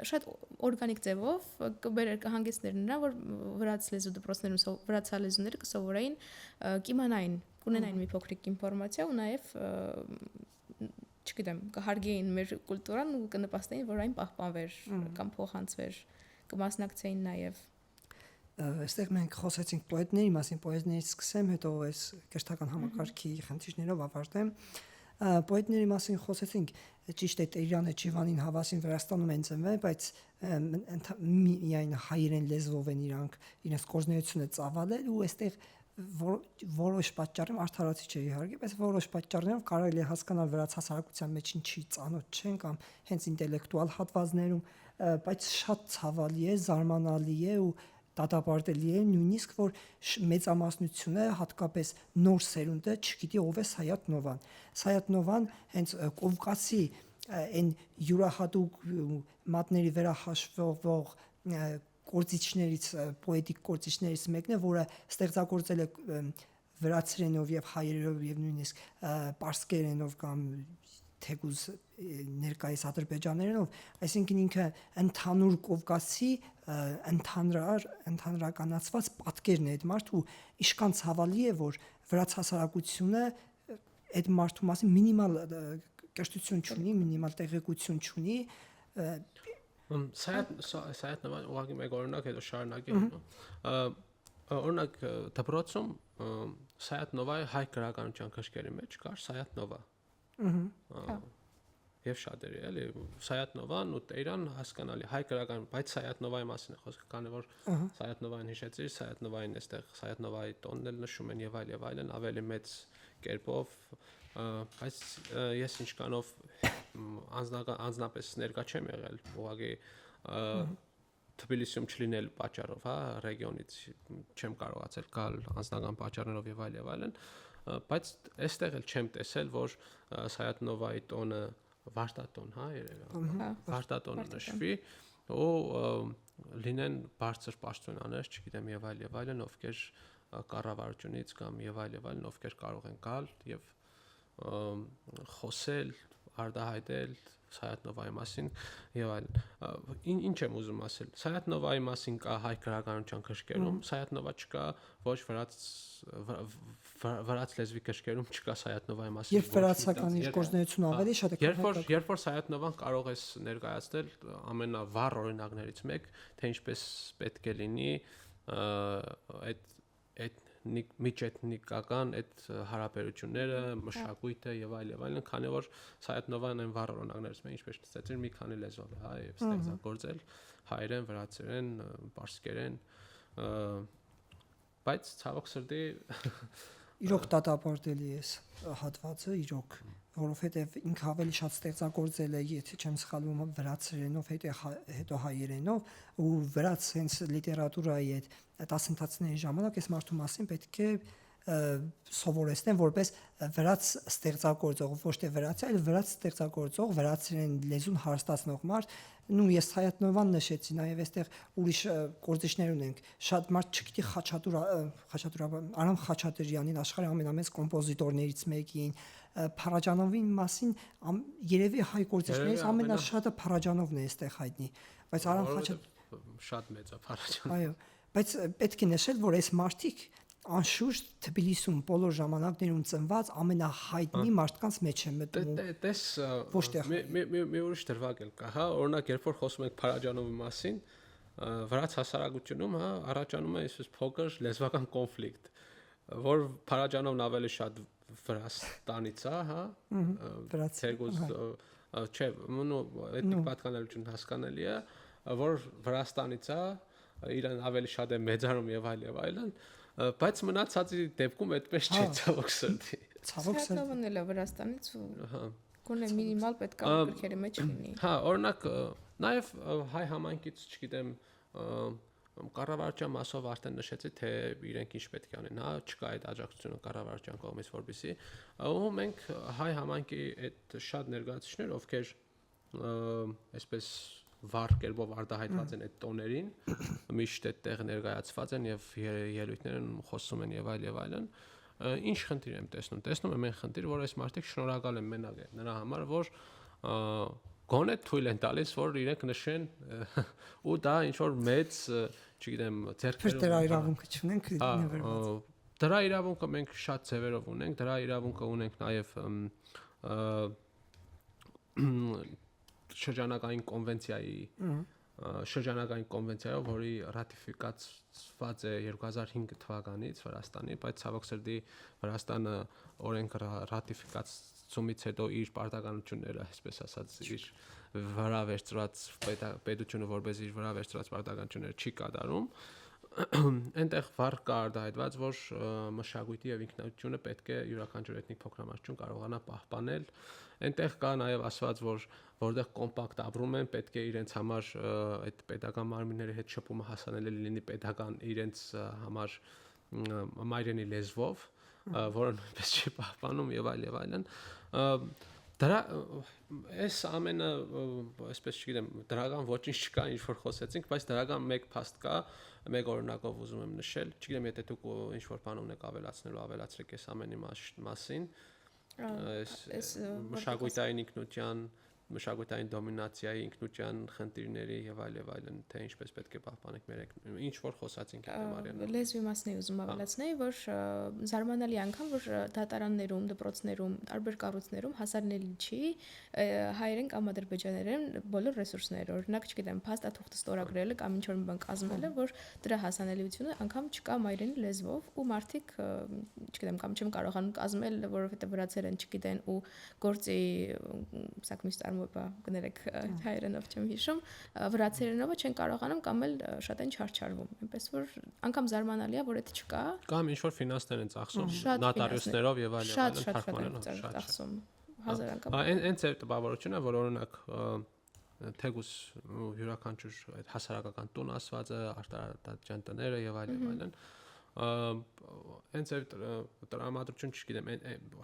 շատ օրգանիկ ձևով կբերեր կհանգեցներ նրան, որ վրաց լեզու դպրոցներում վրացալեզուները կսովորեին, կիմանային, կունենային մի փոքրիկ ինֆորմացիա ու նաև չգիտեմ, կհարգեին մեր կուլտուրան ու կնպաստեին, որ այն պահպանվեր կամ փոխանցվեր, կմասնակցեին նաև։ Այստեղ մենք խոսեցինք պոետների մասին, պոետներից սկսեմ, հետո այս կրթական համակարգի խնդիրներով ավարտեմ։ Պոետների մասին խոսեցինք, ճիշտ է Տերյանը Չիվանին Հավասին Վրաստանում են ծնվել, բայց միայն հայերեն լեզվով են իրենց գործունեությունը ծավալել ու այստեղ որոշ պատճառներով արդարացի չէ իհարկե, բայց որոշ պատճառներով կարելի է հասկանալ վրաց հասարակության մեջ ինչի ծանոթ չեն կամ հենց ինտելեկտուալ հատվածներում, բայց շատ ցավալի է, զարմանալի է ու դատապարտելի է նույնիսկ որ մեծամասնությունը հատկապես նոր սերունդը չգիտի ով է Սայաթ Նովան։ Սայաթ Նովան հենց Կովկասի այն յուրահատուկ մատների վրա հաշվող գործիչներից, պոետիկ գործիչներից մեկն է, որը ստեղծագործել է վրացերենով եւ հայերենով եւ նույնիսկ պարսկերենով կամ թեկուզ ներկայիս ադրբեջաներենով, այսինքն ինքը ընդհանուր Կովկասի ընդհանրականացված պատկերն է այդ մարդու, իշքան ցավալի է, որ վրաց հասարակությունը այդ մարդու մասին մինիմալ կրթություն չունի, մինիմալ տեղեկություն չունի։ Սայաթ Նովան ուղղակի մեկ օրինակ հետո շարունակեմ։ Օրինակ դպրոցում Սայաթ Նովայի հայ գրականության քաշքերի մեջ կար Սայաթ Նովա։ Եվ շատերի էլի Սայաթ Նովան ու Տերյան հասկանալի հայ գրական, բայց Սայաթ Նովայի մասին է խոսքը, քանի որ Սայաթ Նովային հիշեցի, Սայաթ Նովային այստեղ Սայաթ Նովայի տոնն էլ նշում են եւ այլն ավելի մեծ կերպով, բայց ես ինչքանով անձնապես ներկա չեմ եղել, ուղղակի Թբիլիսիում չլինել պատճառով, հա, ռեգիոնից չեմ կարողացել գալ անձնական պատճառներով եւ այլն, բայց այստեղ էլ չեմ տեսել, որ Սայաթ Նովայի տոնը վարտատոն, հա, երևի, վարտատոնը նշվի ու լինեն բարձր պաշտոնյաներ, չգիտեմ եւ այլն, ովքեր կառավարությունից կամ եւ այլն, ովքեր կարող են գալ եւ խոսել, արտահայտել, Սայաթ-Նովայի մասին եւ այլն։ Ինչ եմ ուզում ասել։ Սայաթ-Նովայի մասին կա հայ գրականության քրկերում, Սայաթ-Նովա չկա ոչ վրաց լեզվի քրկերում չկա Սայաթ-Նովայի մասին։ Երբ վրացական իր գործունեությունը ավելի շատ է երբ որ Սայաթ-Նովան կարող է ներկայացնել ամենավառ օրինակներից մեկ, թե ինչպես պետք է լինի այդ միջեթնիկական այդ հարաբերությունները, մշակույթը եւ այլն, քանի որ Սայաթ-Նովան այն վառ օրինակներից մեկ, ինչպես նշեցին, մի քանի լեզվով է, հա, եւ ստեղծագործել հայերեն, վրացերեն, պարսկերեն, բայց ցավոք սրտի իրոք դատապարտելի է հատվածը, իրոք, որովհետև ինքը ավելի շատ ստեղծագործել է, եթե չեմ սխալվում, վրացերենով, հետո հայերենով, ու վրաց հենց լիտերատուրայի այդ դասընթացների ժամանակ այս մարդու մասին պետք է սովորեցնեն որպես վրաց ստեղծագործող, ոչ թե վրացի, այլ վրաց ստեղծագործող, վրացերեն լեզուն հարստացնող մարդ։ Նու ես Սայաթ-Նովան նշեցի, նաև այստեղ ուրիշ գործիչներ ունենք։ Շատ մարդ չգիտի Արամ Խաչատրյանին, աշխարհի ամենամեծ կոմպոզիտորներից մեկին, Փարաջանովին մասին երևի հայ գործիչներից ամենաշատը Փարաջանովն է այստեղ հայտնի, բայց Արամ Խաչատրյանը շատ մեծ է Փարաջանովը։ Այո, բայց պետք է նշել, որ այս մարդիկ անշուշտ Թբիլիսում բոլոր ժամանակներում ծնված ամենահայտնի մարդկանց մեջ է մտնում։ Տես մի ուրիշ դրվագ էլ կա, հա, օրինակ երբ որ խոսում ենք Փարաջանովի մասին, վրաց հասարակությունում, հա, առաջանում է այսպես փոքր լեզվական կոնֆլիկտ, որ Փարաջանովն ավելի շատ Վրաստանից է, հա, թերգոց չէ, էթնիկ պատկանելություն հասկանալի է, որ Վրաստանից է, իրեն ավելի շատ է մեծանում եւ այլն, բայց մնացածի դեպքում այդպես չէ, ցավոք սրտի։ Սայաթ-Նովան էլ է Վրաստանից ու գոնե մինիմալ պետք է գրքերի մեջ լինի։ Հա, օրինակ նաեւ հայ համայնքից, չգիտեմ, կառավարության մասով արդեն նշեցի, թե իրենք ինչ պետք է անեն, հա, չկա այդ աջակցությունը կառավարության կողմից որպեսի, ու մենք հայ համայնքի այդ շատ ներկայացուցիչներ, ովքեր այսպես վառ կերպով արտահայտված են այդ տոներին, միշտ այդտեղ ներկայացված են եւ ելույթներ են խոսում են եւ այլն, ինչ խնդիր եմ տեսնում եմ այն խնդիր, որ այս մարդիկ շնորհակալ են մենակ նրա համար, որ գոնե թույլ են տալիս, որ իրենք նշեն ու դա ինչ որ մեծ, չգիտեմ, ձեռքերով դրա իրավունքը չունենք, դրա իրավունքը մենք շատ ձևերով ունենք, դրա իրավունքը ունենք նաեւ շրջանակային կոնվենցիայով, որի ռատիֆիկացված է 2005 թվականից Վրաստանի, բայց ցավոք սրտի Վրաստանը օրենք ռատիֆիկացումից հետո իր պարտականությունները, այսպես ասած, իր վրա վերցրած պետությունը որպես իր վրա վերցրած պարտականությունները չի կատարում, այնտեղ վառ կա արտահայտված, որ մշակույթի եւ ինքնությունը պետք է յուրաքանչյուր էթնիկ փոքրամասնություն կարողանա պահպանել։ Այնտեղ կա նաեւ ասված, որ որտեղ կոմպակտ ապրում են, պետք է իրենց համար այդ պետական մարմինների հետ շփումը հասանելի լինի պետական իրենց համար մայրենի լեզվով, որը նույնպես չի պահպանում եւ այլն։ Դրա այս ամենը, այսպես չգիտեմ, դրական ոչինչ չկա, ինչ որ խոսեցինք, բայց դրական մեկ փաստ կա, մեկ օրինակով ուզում եմ նշել, չգիտեմ, եթե դուք ինչ որ բան ունեք ավելացրեք այս ամենի մասին, այս մշակույթային ինքնության, մշակութային դոմինացիայի, ինքնության խնդիրների եւ այլն, թե ինչպես պետք է պահպանենք մեր ինչ որ խոսացինք այդ Մարիանա։ Լեզվի մասն է ուզում ավելացնել, որ զարմանալի անգամ, որ դատարաններում, դպրոցներում, տարբեր կառույցներում հասանելի չի հայերեն կամ ադրբեջաներեն բոլոր ռեսուրսները, օրինակ, չգիտեմ, փաստաթուղթը ստորագրելը կամ ինչ որ մի բան կազմելը, որ դրա հասանելիությունը անգամ չկա մայրենի լեզվով ու մարդիկ, չգիտեմ, կամ չեմ կարողանում կազմել, որովհետեւ վրացերեն չգիտեն ու գործի սակ միշտ կներեք հայերենով չեմ հիշում, վրացերենով չեն կարողանում կամ էլ շատ են չարչարվում, այնպես որ անգամ զարմանալի է, որ դա չկա։ Կամ ինչ որ ֆինանսներ են ծախսում նոտարիուսներով եւ այլն, թարգմանելով ծախսում։ Հազար անգամ։ Այն ծեր տպավորությունը, որ օրինակ թեգուս յուրաքանչյուր այդ հասարակական տուն ասված է, արտադրության տները եւ այլն, այն ծեր տրամադրություն չգիտեմ,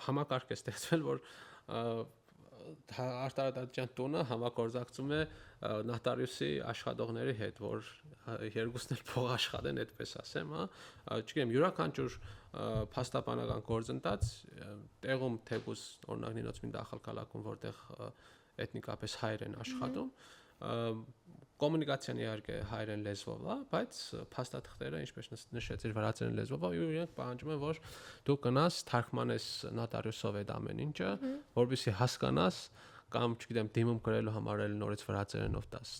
համակարգ է ստեղծվել, որ արտադրության տունը համագործակցում է նոտարիուսի աշխատողների հետ, որ երկուսն էլ փող աշխատեն, այդպես ասեմ, հա, չգիտեմ, յուրաքանչյուր փաստաբանական գործընթաց տեղում թեկուզ օրինակ նինոց մին դախալ կալակում որտեղ էթնիկապես հայեր են աշխատում կոմունիկացիան իհարկե հայերեն լեզվով է, բայց փաստաթղթերը, ինչպես նշեցիր, վրացերեն լեզվով է, ու իրենք պահանջում են, որ դու գնաս թարգմանես նոտարիուսով այդ ամեն ինչը, որովհետեւ հասկանաս կամ չգիտեմ դիմում գրելու համար էլ նորից վրացերենով տաս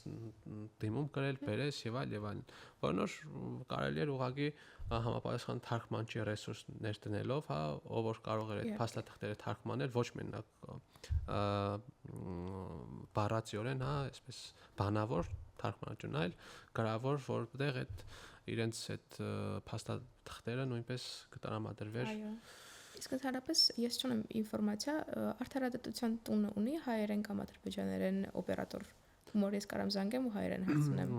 դիմում գրել, բերես եւ այլն, որոնց կարելի է ուղղակի համապատասխան թարգմանչի ռեսուրս ներդնելով, հա, ով որ կարող է այդ փաստաթղթերը թարգմանել ոչ մենակ բառացիորեն, հա, այսպես բանավոր թարգմանություն այլ գրավոր, որտեղ այդ իրենց այդ փաստաթղթերը նույնպես կտրամադրվեր։ Այո։ Իսկ ընդհանրապես ես չունեմ ինֆորմացիա, արդարադատության տունը ունի հայերեն կամ ադրբեջաներեն օպերատոր, որ ես կարամ զանգեմ ու հայերեն հարցնեմ։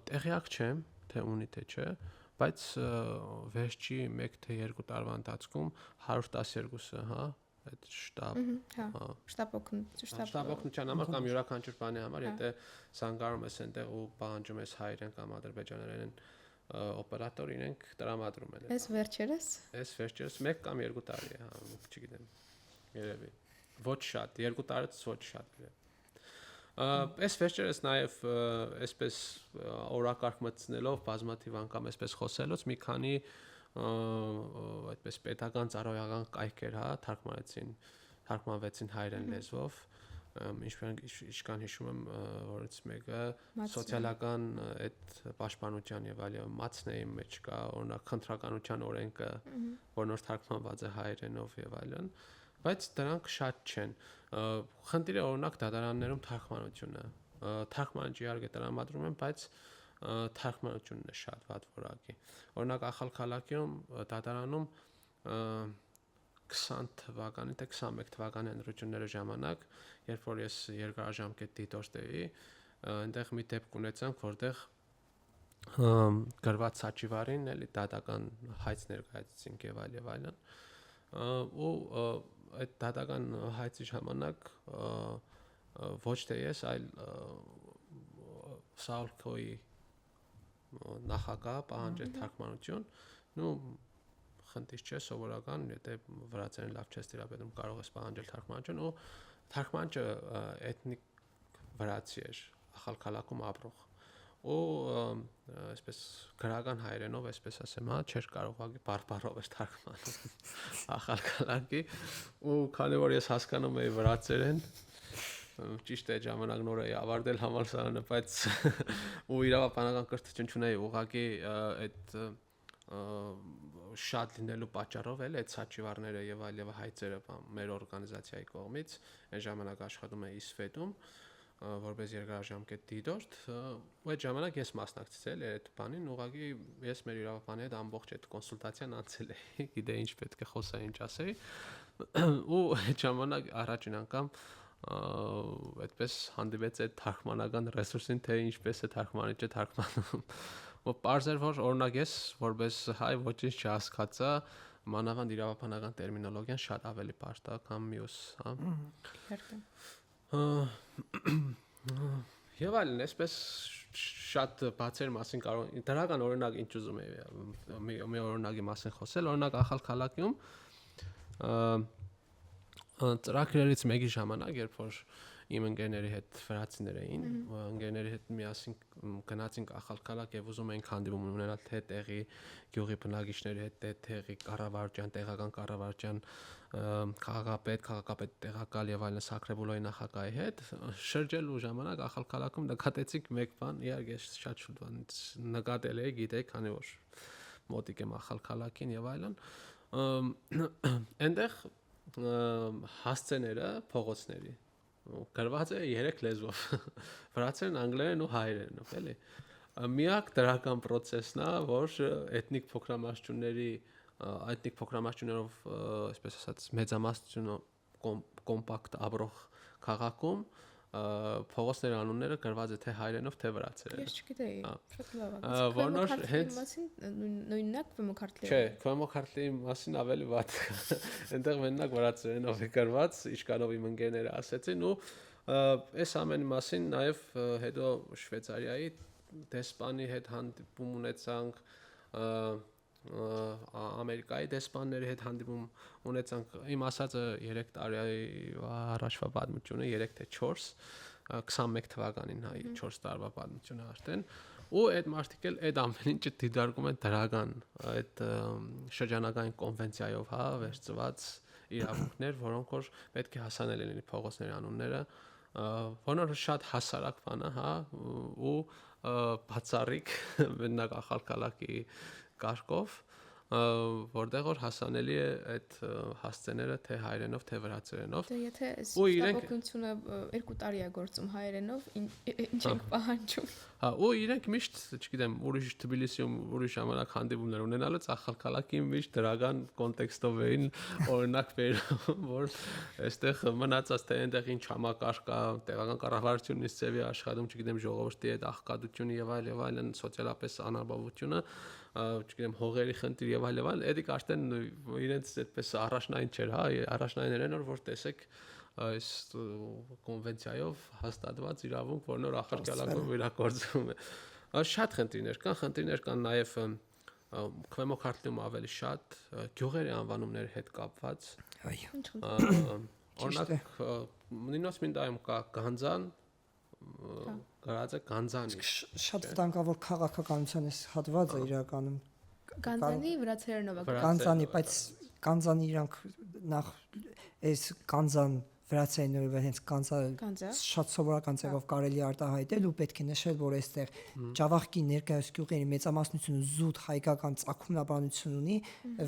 Տեղյակ չեմ, թե ունի թե չէ, բայց վերջի 1 թե 2 տարվա ընթացքում 112-ը, հա, այդ շտաբ, հա, շտաբ օգնության համար կամ յուրաքանչյուր բանի համար, եթե զանգարում ես այնտեղ ու պահանջում ես հայերեն կամ ադրբեջաներեն օպերատոր իրենք տրամադրում են։ Այս վերջերս 1 կամ 2 տարի է, հա, չգիտեմ։ Երևի։ Ոչ շատ, 2 տարից ոչ շատ է։ Այս վերջերս նաև այսպես օրակարգ մտցնելով բազմաթիվ անգամ այսպես խոսելուց մի քանի այդպես պետական ծառայական կայքեր, հա, թարգմանվեցին հայերեն լեզվով, ինչքան հիշում եմ, որից մեկը սոցիալական այդ պաշտպանության եւ այլն մացնեի մեջ կա, օրինակ խնդրականության օրենքը, որ նոր թարգմանված է հայերենով եւ այլն, բայց դրանք շատ չեն։ Խնդիրը օրինակ դատարաններում թարգմանությունը, թարգմանիչ իհարկե տրամադրում են, բայց թարգմանությունն է շատ վատ որակի։ Օրինակ Ախալքալակիում դատարանում 20 թվականի թե 21 թվականի ընտրությունների ժամանակ, երբ որ ես երկարաժամկետ դիտորդ էի, այնտեղ մի դեպք ունեցանք, որտեղ գրված սաճիվարին էլի դատական հայց ներկայացրինք եւ այլն, ու այդ դատական հայցի ժամանակ ոչ թե ես, այլ Սաուլքոյի նախագահ պահանջեց թարգմանություն, նու խնդիր չէ, սովորական, եթե վրացերեն լավ չես տիրապետում, կարող ես պահանջել թարգմանություն, ու թարգմանչը էթնիկ վրացի էր, Ախալքալակում ապրող, ու այսպես գրական հայերենով, այսպես ասեմ, հա, չէր կարող բարբառով էր թարգմանում Ախալքալակի, ու քանի որ ես հասկանում էի վրացերեն, ճիշտ է ժամանակ նոր էի ավարտել համալսարանը, բայց ու իրավաբանական կրթություն չունեի, ուղղակի այդ շատ լինելու պատճառով էլ այդ սաճիվարները եւ այլ հայցերը մեր օրգանիզացիայի կողմից այն ժամանակ աշխատում էի ISFET-ում որպես երկարաժամկետ դիտորդ, ու այդ ժամանակ ես մասնակցել էի այդ բանին, ուղղակի ես մեր իրավաբանի հետ ամբողջ այդ կոնսուլտացիան անցել էի, գիտեի ինչ պետք է խոսայի, ինչ ասեի, ու այդ ժամանակ առաջին անգամ այդպես հանդիպեց այդ թարգմանական ռեսուրսին, թե ինչպես է թարգմանիչը թարգմանում։ Ու պարզեր որ օրինակ ես որպես հայ ոչինչ չհասկացա, մանավանդ իրավաբանական տերմինոլոգիան շատ ավելի բարդ է, քան մյուս, հա։ Եվ այլն, այսպես շատ բացեր մասին կարող դրական օրինակ ինչ ուզում եի մի օրինակի մասին խոսել, օրինակ Ախալքալակիում ծրագրերից մեկի ժամանակ, երբ որ իմ ընկերների հետ վրացիներ էին, ընկերների հետ միասին գնացինք Ախալքալակ եւ ուզում էինք հանդիպում ունենալ թե տեղի գյուղի բնակիչների հետ, թե տեղի կառավարության, տեղական կառավարության քաղաքապետ տեղակալ եւ այլն Սակրեբուլոյի նախագահի հետ շրջելու ժամանակ Ախալքալակում նկատեցինք մեկ բան, իհարկե շատ շուտ բան նկատել էի, գիտեի, քանի որ մոտիկ եմ Ախալքալակին եւ այլն, այնտեղ հասցեները փողոցների գրված է 3 լեզվով վրացերեն, անգլերեն ու հայերենով, էլի։ Միակ դրական process-ն է, որ էթնիկ փոքրամասնություններով, այսպես ասած, մեծամասնությունը կոմպակտ ապրող քաղաքում փողոցների անունները գրված է թե հայերենով, թե վրացերեն։ Ես չգիտեի, շատ լավ է։ Որոնց հենց նույննակ Քվեմոքարտլի։ Չէ, Քվեմոքարտլի մասին ավելի վատ։ Այնտեղ մենակ վրացերենով է գրված, ինչքանով իմ ընկերները ասեցին, ու այս ամենի մասին նաև հետո Շվեյցարիայի դեսպանի հետ հանդիպում ունեցանք, Ամերիկայի դեսպանների հետ հանդիպում ունեցանք, իմ ասածը 3 տարի առաջվա պատմությունը, 3 թե 4, 21 թվականին 4 տարվա պատմությունը արդեն, ու այդ մարդիկ էլ այդ ամեն ինչը դիտարկում են դրական, այդ շրջանական կոնվենցիայով, վերծված իրավունքներ, որոնք որ պետք է հասանելի լինի փողոցների անունները, որոնք շատ հասարակ բան է, ու բացառիկ նախախալքալակի կարգով, որտեղ որ հասանելի է այդ հասցեները թե հայերենով թե վրացերենով։ Դե եթե ստապոկությունը 2 տարի է գործում հայերենով, ինչ ենք պահանջում։ Ու իրենք միշտ, չգիտեմ, ուրիշ Թբիլիսիում ուրիշ ժամանակ հանդիպումներ ունենալու ցախալքալակի միշտ դրական կոնտեքստով էին օրինակ վերում, որ այստեղ մնացած թե այնտեղ ինչ համակարգ կա, տեղական կառավարությունն իսկ ծեվի աշխատում, չգիտեմ, ժողովրդի այդ աղքատությունը եւ այլն, սոցիալապես անապահովությունը, չգիտեմ, հողերի խնդիր եւ այլն, էդիկ արդեն իրենց այդպես առաջնային չէր, առաջնայիններն որ տեսեք այս կոնվենցիայով հաստատված իրավունք, որ նոր ախարքալակով իրագործվում է։ Շատ խնդիրներ կան նաև քվեմոքարտիում ավելի շատ գյուղերի անվանումների հետ կապված։ Օրինակ Նինոս Մինդայում կա Գանձան, գրած է Գանձանի։ Շատ վտանգավոր քաղաքականության է հատվածը իրականում։ Գանձանի վրացերենով է։ Գանձանի, բայց Գանձանի իրանք նախ այս Գանձան վրացերենով հենց Գանձա շատ սովորական ձևով կարելի արտահայտել ու պետք է նշել, որ այստեղ Ջավախքի ներկայիս գյուղերի մեծամասնությունը զուտ հայկական ծագումնաբանություն ունի,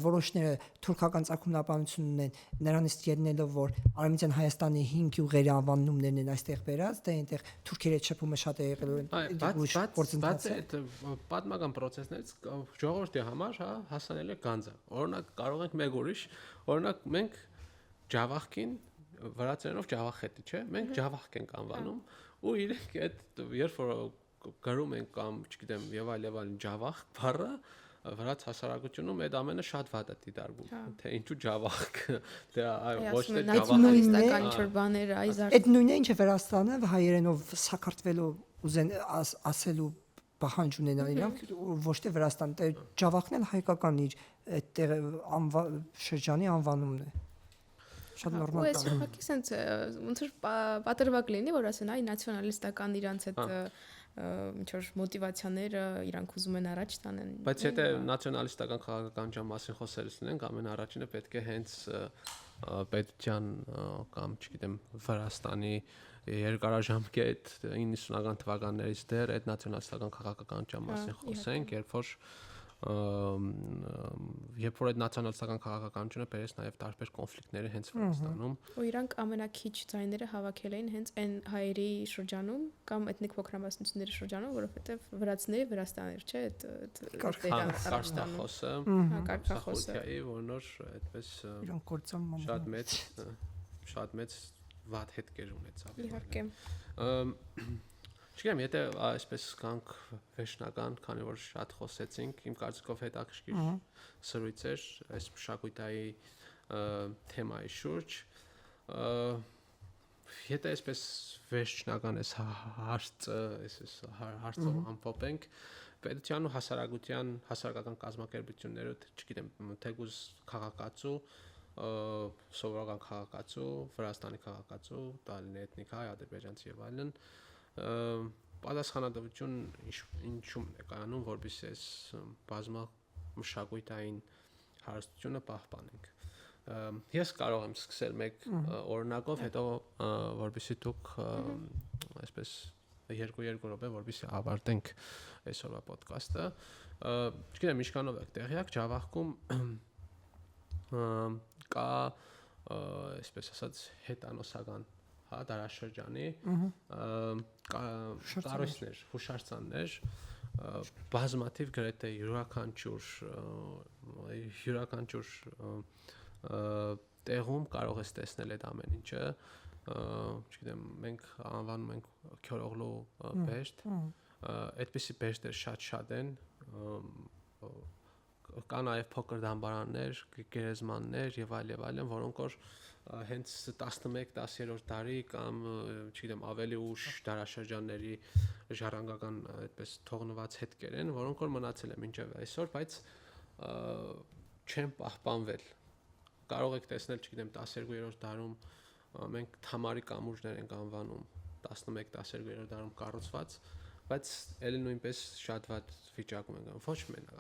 որոշները թուրքական ծագումնաբանություն ունեն, նրանից ելնելով, որ Արևմտյան Հայաստանի 5 գյուղերի անվանումներն են այստեղ բերած, դե այնտեղ թուրքերի շփումը շատ է եղել, բայց այդ պատմական process-ներից ժողովրդի համար հասանելի է Գանձա։ Օրինակ կարող ենք մեկ ուրիշ, օրինակ մենք Ջավախքին վրացերենով Ջավախետի, չէ՞, մենք Ջավախք ենք անվանում, ու իրենք այդ երբ որ գրում են կամ, չգիտեմ, եւ այլն Ջավախք բառը վրաց հասարակությունում այդ ամենը շատ վատ է դիտարկվում, թե ինչու Ջավախք, թե ոչ թե Ջավախիստական ինչ-որ բաներ, այդ նույնն է, ինչը Վրաստանը հայերենով Սաքարտվելու ուզեն ասելու պահանջ ունենան իրանք, ոչ թե Վրաստան, դե Ջավախքն էլ հայկական իր այդտեղ շրջանի անվանումն է։ Շատ նորմալ է։ Ու այս ուղղակի sense ոնց որ պատրվակ լինի, որ ասեն, այ նացիոնալիստական իրանց այդ ինչ որ մոտիվացիաները իրանք ուզում են առաջ տանեն։ Բայց եթե նացիոնալիստական քաղաքականության մասին խոսելուց ունենք, ամեն առաջինը պետք է հենց պետության կամ, չգիտեմ, Վրաստանի երկարաժամկետ 90-ական թվականներից դեռ այդ նացիոնալիստական քաղաքականության մասին խոսենք, երբ որ այդ նացիոնալիստական քաղաքականությունը բերեց նաև տարբեր կոնֆլիկտների հենց Վրաստանում։ Ու իրանք ամենակիչ ձայները հավաքել էին հենց այն հայերի շրջանում կամ էթնիկ փոքրամասնությունների շրջանում, որովհետև վրացիները Վրաստաներ, չէ՞, կարգախոսը, որ նոր այդպես շատ մեծ վատ հետքեր ունեցավ։ Իհարկե։ Չգիտեմ, եթե այսպես կանք վերջնական, քանի որ շատ խոսեցինք, իմ կարծիքով հետաքրքիր սրույց էր այս մշակույթի թեմայի շուրջ, եթե այսպես վերջնական այս հարցը ամփոփենք, պետության ու հասարակության հասարակական կազմակերպությունները, չգիտեմ, թեկուզ քաղաքացու, սովորական քաղաքացու, Վրաստանի քաղաքացու, Տալինի էթնիկ հայ, ադրբեջանցի եւ այլն, պատասխանատվություն ինչու՞մ է կայանում, որպեսզի այս բազմամշակութային հարստությունը պահպանենք։ Ես կարող եմ սկսել մեկ օրինակով, հետո որպեսզի դուք այսպես 2 րոպե որպեսզի ավարտենք այսօրվա ոդկասթը։ Չգիտեմ, ինչքանով եք տեղյակ, Ջավախքում կա այսպես ասած հետանոսական դարաշրջանի կառույցներ, հուշարձաններ, բազմաթիվ գրեթե յուրաքանչյուր տեղում կարող ես տեսնել այդ ամեն ինչը, չգիտեմ, մենք անվանում ենք Քյորօղլու բերդ, այդպիսի բերդեր շատ են, կա նաև փոքր դամբարաններ, գերեզմաններ եւ այլն, որոնք որ հենց 11-10-րդ դարի կամ, չգիտեմ, ավելի ուշ դարաշրջանների ժառանգական այդպես թողնված հետքեր են, որոնք որ մնացել են մինչև այսօր, բայց չեն պահպանվել։ Կարող եք տեսնել, չգիտեմ, 12-րդ դարում մենք թամարի կամուրջներ ենք անվանում 11-12-րդ դարում կառուցված, բայց ելի նույնպես շատ վատ վիճակում են։ Ոչ մենակ,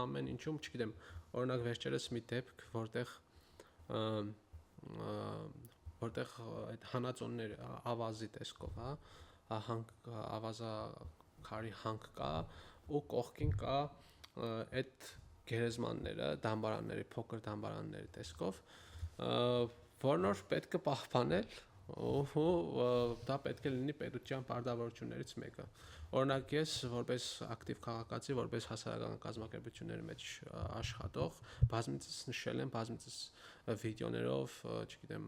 ամեն ինչում, չգիտեմ, օրինակ վերջերս մի դեպք, որտեղ այդ հանածոնները ավազի տեսքով, ավազա քարի հանք կա ու կողքին կա այդ գերեզմանները, դամբարանների, փոքր դամբարանների տեսքով, որոնց պետք է պահպանել ու դա պետք է լինի պետության պարտավորություններից մեկը։ Օրինակ ես որպես ակտիվ քաղաքացի, որպես հասարակական կազմակերպությունների մեջ աշխատող, բազմիցս նշել եմ, բազմիցս վիդեոներով, չգիտեմ,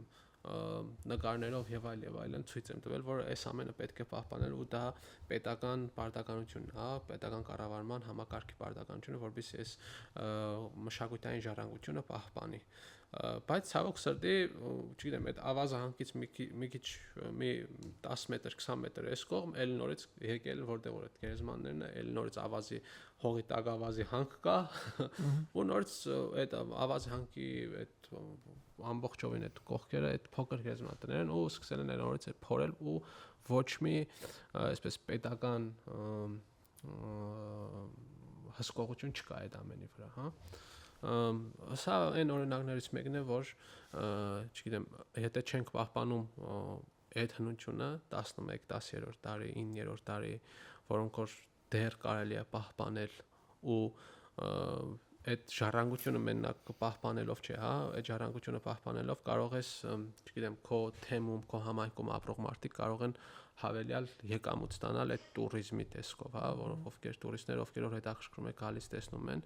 նկարներով եւ այլն ցույց եմ տվել, որ այս ամենը պետք է պահպանել ու դա պետական պարտականությունն է, պետական կառավարման համակարգի պարտականությունը, որովհետեւ այս մշակութային ժառանգությունը պահպանի։ Բայց ցավոք սրտի, չգիտեմ, այդ ավազը հանքից մի քիչ 10 մետր, 20 մետր այս կողմ, էլ նորից եկել որտեղ որ այդ գերեզմաններն է, էլ նորից ավազի հողի տակ ավազի հանք կա, ու նորից այդ ավազի հանքի այդ ամբողջովին այդ կողքերը, այդ փոքր գերեզմաններն ու սկսել են նորից փորել ու ոչ մի այսպես պետական հսկողություն չկա այդ ամենի վրա, հա։ Սա այն օրինակներից մեկն է, որ չգիտեմ, եթե չենք պահպանում այդ հնությունը 11, 10-րդ դարի, 9-րդ դարի, որոնք որ դեռ կարելի է պահպանել ու այդ ժառանգությունը մենակ պահպանելով չէ, հա, այդ ժառանգությունը պահպանելով կարող ես, չգիտեմ, քո թեմում, քո համայնքում ապրող մարդիկ կարող են հավելյալ եկամուտ ստանալ այդ տուրիզմի տեսքով, հա, ովքեր տուրիստներ, ովքեր որ հետաքրքրում է գալիս տեսնում են,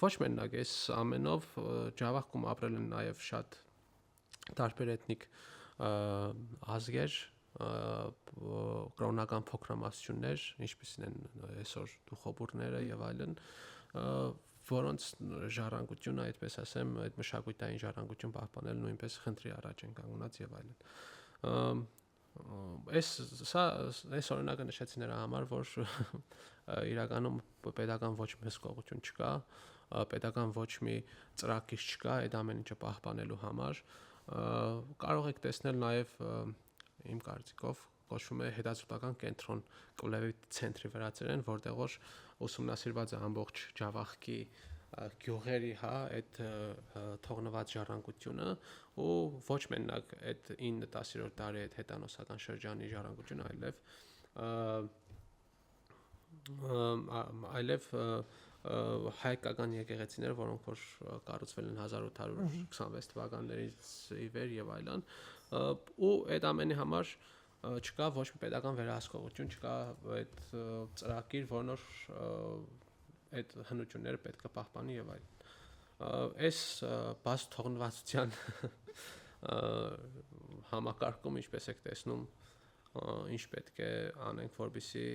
ոչ մենակ այս ամենով Ջավախքում ապրել են նաև շատ տարբեր էթնիկ ազգեր, կրոնական փոքրամասնություններ, ինչպիսին են այսօր դուխոբուրները եւ այլն, որոնց ժառանգությունը, այդպես ասեմ, այդ մշակութային ժառանգություն պահպանել նույնպես խնդրի առաջ են կանգնած եւ այլն։ Այս օրինակը նշեցի նրա համար, որ իրականում պետական ոչ մի հսկողություն չկա, պետական ոչ մի ծրագիր չկա այդ ամեն ինչը պահպանելու համար։ Կարող եք տեսնել նաև իմ կարծիքով կոչվում է հետազոտական կենտրոն Կլևի ցենտրի վրացերեն, որտեղ որ ուսումնասիրված է ամբողջ Ջավախքի գյուղերի, հա, այդ թողնված ժառանգությունը ու ոչ մենակ այդ 9-10-րդ դարի այդ հետանոսական շրջանի ժառանգությունը, այլև հայկական եկեղեցիներ, որոնք որ կառուցվել են 1826 թվականներից ի վեր եւ այլն, ու այդ ամենի համար չկա ոչ մի պետական վերահսկողություն, չկա այդ ծրագիր, որոնց այդ հնությունները պետք է պահպանի եւ այլն։ Այս բաց թողնվածության համակարգում ինչպես եք տեսնում, ինչ պետք է անենք, որպեսզի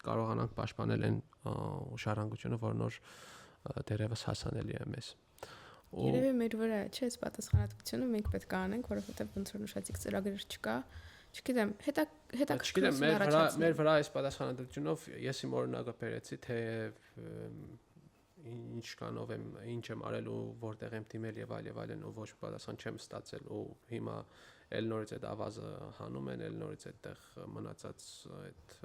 կարողանանք պաշտպանել այն ժառանգությունը, որն որ դերևս հասանելի է մեզ։ Երևի մեր վրա չէ, այս պատասխանատվությունը մենք պետք է անենք, որովհետեւ ոնց որ նշեցիք ծրագրեր չկա, չգիտեմ, հետաքրքրություն առաջացնում։ Մեր վրա այս պատասխանատվությունով ես իմ օրինակը բերեցի, թե ինչքանով եմ, ինչ եմ արել ու որտեղ եմ դիմել եւ այլն ու ոչ պատասխան չեմ ստացել ու հիմա էլ նորից այդ ավազը հանում են, էլ նորից այդտեղ մնացած այդ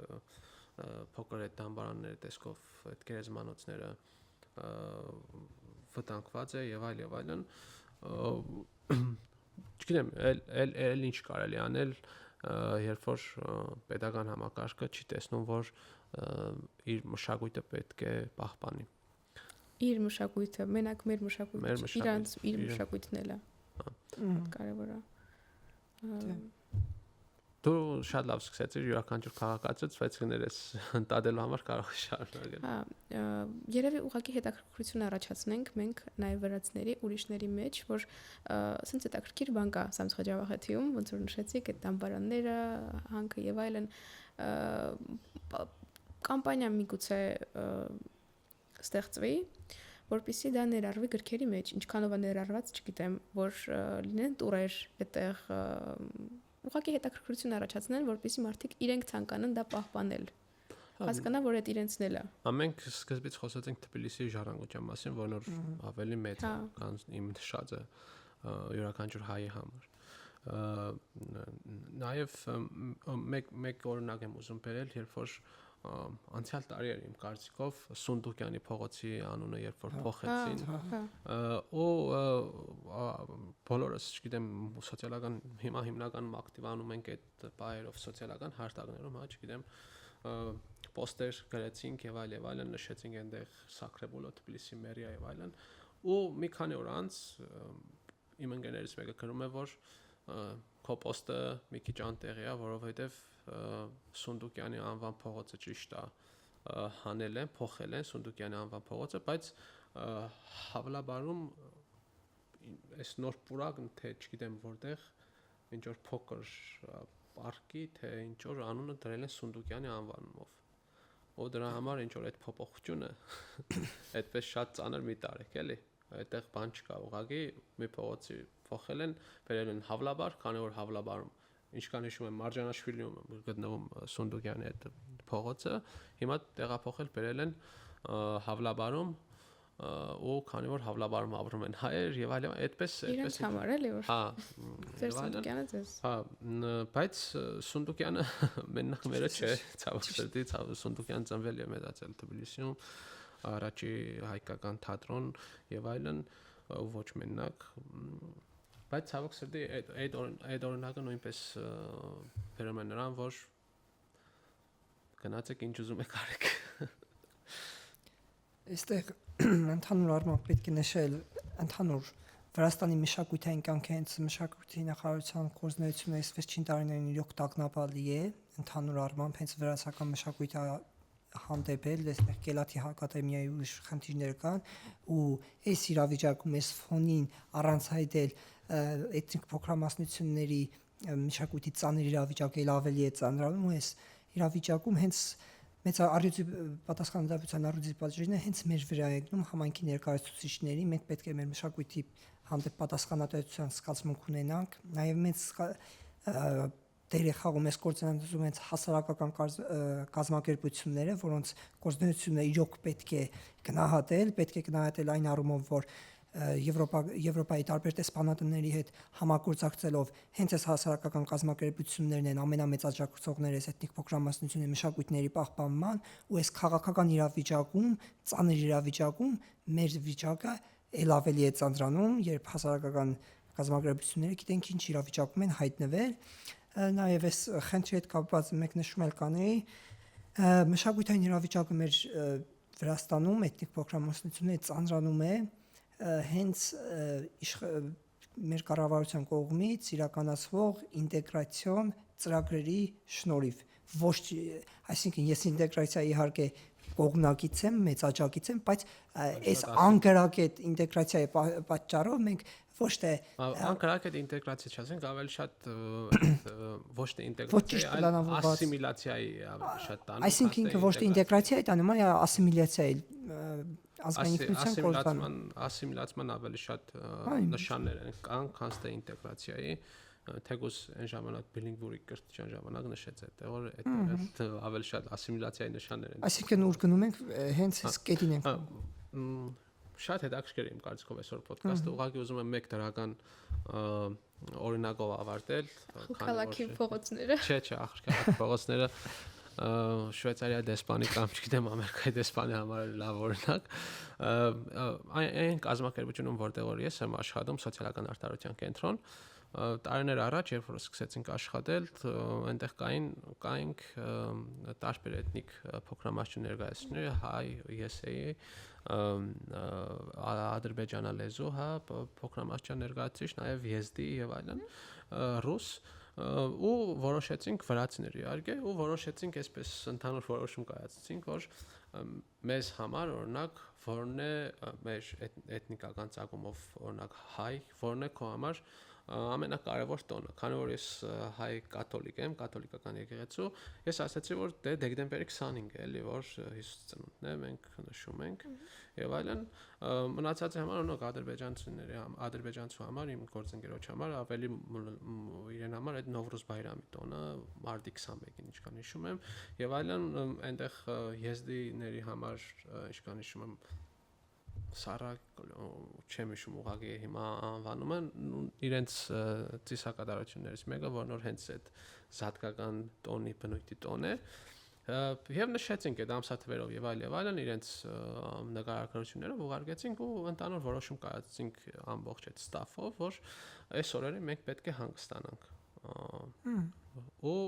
փոքր այդ դամբարանների տեսքով այդ գերեզմանոցները վտանգված է եւ այլն, չգիտեմ, էլ ինչ կարելի անել, երբ որ պետական համակարգը չի տեսնում, որ իր մշակույթը պետք է պահպանի։ Իր մշակույթը, մենակ մեր մշակույթը, իրանց իր մշակույթն էլ է։ Կարևոր է։ Դու շատ լավ սկսեցիր յուրաքանչյուր քաղաքացի ծվեցիներս ընտադելու համար կարող ես շարունակել։ Հա, երևի ուղղակի հետաքրքրություն առաջացնենք մենք նաև վրացների ուրիշների մեջ, որ ասենց հետաքրքիր բան կա Սամսխա Ջավախեթիում, ոնց որ նշեցիք, այդ դամբարանները, հանքը եւ այլն, կամպանիա միգուցե ստեղծվի, որպեսզի դա ներառվի գրքերի մեջ, ինչքանով է ներառված, չգիտեմ, որ լինեն տուրեր այդտեղ ուղղակի հետաքրքրություն առաջացնեն, որպեսզի մարդիկ իրենք ցանկանան դա պահպանել։ հասկանա, որ այդ իրենցն էլ է։ Ամենք սկզբից խոսեցինք Թբիլիսի ժառանգության մասին, որն որ ավելի մեծ է, քան իմ նշածը յուրաքանչյուր հայի համար։ Նաև մեկ օրինակ եմ ուզում բերել, երբ որ անցյալ տարի էր իմ կարծիքով Սունդուկյանի փողոցի անունը երբ որ փոխեցին ու բոլորս, չգիտեմ, սոցիալական հիմա հիմնականում ակտիվանում ենք այդ բայերով սոցիալական հաշտագներում, չգիտեմ, պոստեր գրեցինք եւ այլն, նշեցինք այնտեղ Սակրեբոլո, Թբիլիսի մերիա եւ այլն, ու մի քանի օր անց իմ ընկերներից մեկը գրում է, որ քո պոստը մի քիչ անտեղի է, որովհետեւ Սունդուկյանի անվան փողոցը ճիշտ է հանել են, փոխել են Սունդուկյանի անվան փողոցը, բայց Հավլաբարում այս նոր պուրակն թե չգիտեմ որտեղ ինչ որ փոքր պարկի թե ինչ որ անունը դրել են Սունդուկյանի անվանումով։ Ու դրա համար ինչ որ այդ փոփոխությունը այդպես շատ ծանր մի տարեք էլի, այդտեղ բան չկա, ուղղակի մի փողոցի փոխել են, բերել են Հավլաբար, քանի որ Հավլաբարում ինչքան հիշում եմ Մարջանաշվիլիում գտնվում Սունդուկյանի այդ փողոցը, հիմա տեղափոխել բերել են Հավլաբարում ու քանի որ Հավլաբարում ապրում են հայեր եւ այլն, այդպես իրենց համար էլի որ հա Սունդուկյանը ձեզ հա բայց Սունդուկյանը մենակ մերը չէ, ցավոք Սունդուկյանը ծնվել եւ մեծացել Թբիլիսիում, առաջի հայկական թատրոն եւ այլն, ոչ մենակ, բայց ցավոք սրտի այդ օրինակը նույնպես բերում է նրան, որ գնացեք ինչ ուզում եք արեք։ Այստեղ ընդհանուր առմամբ պետք է նշել ընդհանուր Վրաստանի մշակութային կյանքը հենց մշակույթի նախարարության գործունեությունը այս վերջին տարիներին իրոք տագնապալի է, ընդհանուր առմամբ հենց վրացական մշակույթի հանդեպ էլ այստեղ Կելաթի ակադեմիայի ուրիշ խնդիրներ կան ու այս իրավիճակում այս ֆոնին առանց հայտել էթնիկ փոքրամասնությունների մշակույթի ծանր իրավիճակը էլ ավելի է ծանրանում ու այս իրավիճակում հենց մեծ առյուծի պատասխանատվության առյուծի պատժինը հենց մեր վրա է եկնում համայնքի ներկայացուցիչների, մենք պետք է մեր մշակույթի հանդեպ պատասխանատվության զգացմունք ունենանք, նաև մեծ դեր է խաղում այս գործընթացում հենց հասարակական կազմակերպությունները, որոնց գործունեությունը իրոք պետք է գնահատել այն առումով, որ Եվրոպայի տարբեր տեսփանատների հետ համագործակցելով հենց այս հասարակական կազմակերպություններն են ամենամեծ աջակցողները էթնիկ փոքրամասնությունների մշակույթների պահպանման ու այս քաղաքական իրավիճակում, ծանր իրավիճակում մեր վիճակը ել ավելի է ծանրանում, երբ հասարակական կազմակերպությունները գիտենք ինչ իրավիճակում են հայտնվել, նաև այս խնդրի հետ կապված մեկ նշում էլ կանեի մշակութային իրավիճակը մեր Վրաստանում էթնիկ փոքրամասնությունների ծանրանում է հենց մեր կառավարության կողմից իրականացվող ինտեգրացիոն ծրագրերի շնորհիվ ոչ այսինքն ես ինտեգրացիայի իհարկե կողմնակից եմ, մեծ աջակից եմ, բայց այս անկրակետ ինտեգրացիայի պատճառով մենք ոչ թե անկրակետ ինտեգրացիա չասենք, ավելի շատ ոչ թե ինտեգրացիա, այլ ասիմիլյացիայի ավելի շատ տանում։ Այսինքն ինքը ոչ թե ինտեգրացիայի տանում, այլ ասիմիլյացիայի ազգայնության կորցան ասիմիլացման ավելի շատ նշաններ են կան, քան թե ինտեգրացիայի, թեկուզ այն ժամանակ Բիլինգվուրի կրթության ժամանակ նշեց այդտեղ որ այդ ավելի շատ ասիմիլյացիայի նշաններ են։ Այսինքն ուր գնում ենք հենց այս կետին ենք։ Շատ հետաքրքիր է իմ կարծիքով այսօր ոդքասթը, ուղղակի ուզում եմ մեկ դրական օրինակով ավարտել, Խալակի փողոցները։ Չէ, ախր փողոցները Շվեյցարիա դեսպանի կամ չգիտեմ Ամերիկայի դեսպանի համար լավ օրինակ այն կազմակերպությունում որտեղ որ ես եմ աշխատում սոցիալական արտադրության կենտրոն տարիներ առաջ երբ որ սկսեցինք աշխատել այնտեղ կայինք տարբեր էթնիկ փոքրամասնություն ներկայացուցիչներ հայ ԵՍԵ ադրբեջանալեզու հա փոքրամասնության ներկայացուցիչ նաև եզդի եւ այլն ռուս ու որոշեցինք վրացիներ իհարկե ու որոշեցինք այսպես ընդհանուր որոշում կայացրեցինք որ մեզ համար օրինակ որն է մեր էթնիկական ծագումով օրինակ հայ որն է քո համար ամենակարևոր տոնը, քանի որ ես հայ կաթոլիկ եմ, կաթոլիկական եկեղեցու, ես ասացի, որ դե դեկտեմբերի 25 է, էլի, որ Հիսուս ծնունդն է, մենք նշում ենք եւ այլն, մնացածի համար օրինակ ադրբեջանցու համար, իմ գործընկերոջ համար ավելի իրեն համար այդ Նովրուզ Բայրամի տոնը մարտի 21-ին ինչքան հիշում եմ եւ այլն, այնտեղ եզդիների համար ինչքան հիշում եմ Սարա չեմ հիշում ուղղակի հիմա անվանումը իրենց ծիսակատարություններից մեկը որ նոր հենց այդ զատկական տոնի բնույթի տոն է եւ նշեցինք այդ ամսաթվերով եւ այլն իրենց նկարագրություններով ուղարկեցինք ու ընդհանուր որոշում կայացրինք ամբողջ այդ ստաֆով որ այս օրերին մենք պետք է հանգստանանք ու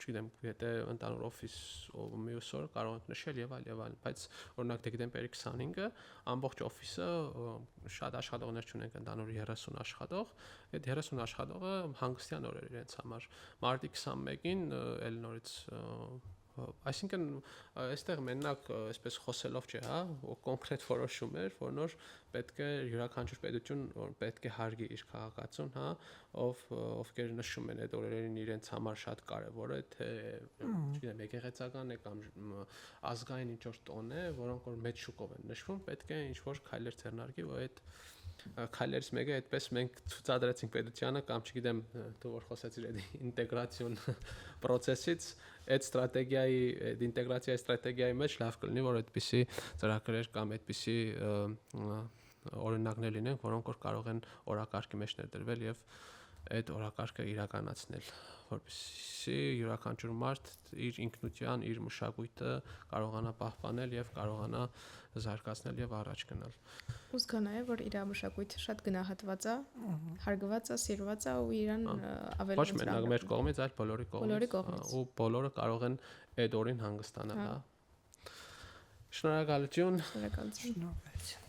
չգիտեմ եթե ընդհանուր օֆիս ով մյուս օր կարող ենք նշել եւ այլն բայց օրինակ դեկտեմբերի 25-ը ամբողջ օֆիսը շատ աշխատողներ չունենք ընդհանուր 30 աշխատող այդ 30 աշխատողը հանգստյան օր էր իրենց համար մարտի 21-ին էլ նորից այսինքն այստեղ մենակ այսպես խոսելով չէ, հա, կոնկրետ որոշում էր, որ նոր պետք է յուրաքանչյուր պետություն պետք է հարգի իր քաղաքացուն, հա, ովքեր նշում են այդ օրերին իրենց համար շատ կարևոր է, թե չգիտեմ, եկեղեցական է կամ ազգային ինչ-որ տոն է, որոնք որ մեծ շուկով են նշվում, պետք է ինչ-որ քայլեր ձեռնարկի, որ այդ քայլերից մեկը այդպես մենք ցուցադրեցինք պետությանը կամ չգիտեմ դու որ խոսեցիր այդ ինտեգրացիոն process-ից այդ ստրատեգիայի այդ ինտեգրացիայի ստրատեգիայի մեջ լավ կլինի որ այդպիսի ծրագրեր կամ այդպիսի օրինակներ լինեն որոնք որ կարող են օրակարգի մեջ ներդրվել եւ այդ օրակարգը իրականացնել որպեսզի յուրաքանչյուր մարդ իր ինքնության, իր մշակույթը կարողանա պահպանել եւ կարողանա զարգացնել եւ առաջ գնալ։ Ու զգա նաեւ որ իր մշակույթը շատ գնահատված է, հարգված է, սիրված է ու իրան ավելի ոչ մենակ մեր կողմից, այլ բոլորի կողմից։ Ու բոլորը կարող են այդ օրին հանգստանալ, հա։ Շնորհակալություն։ Շնորհակալություն։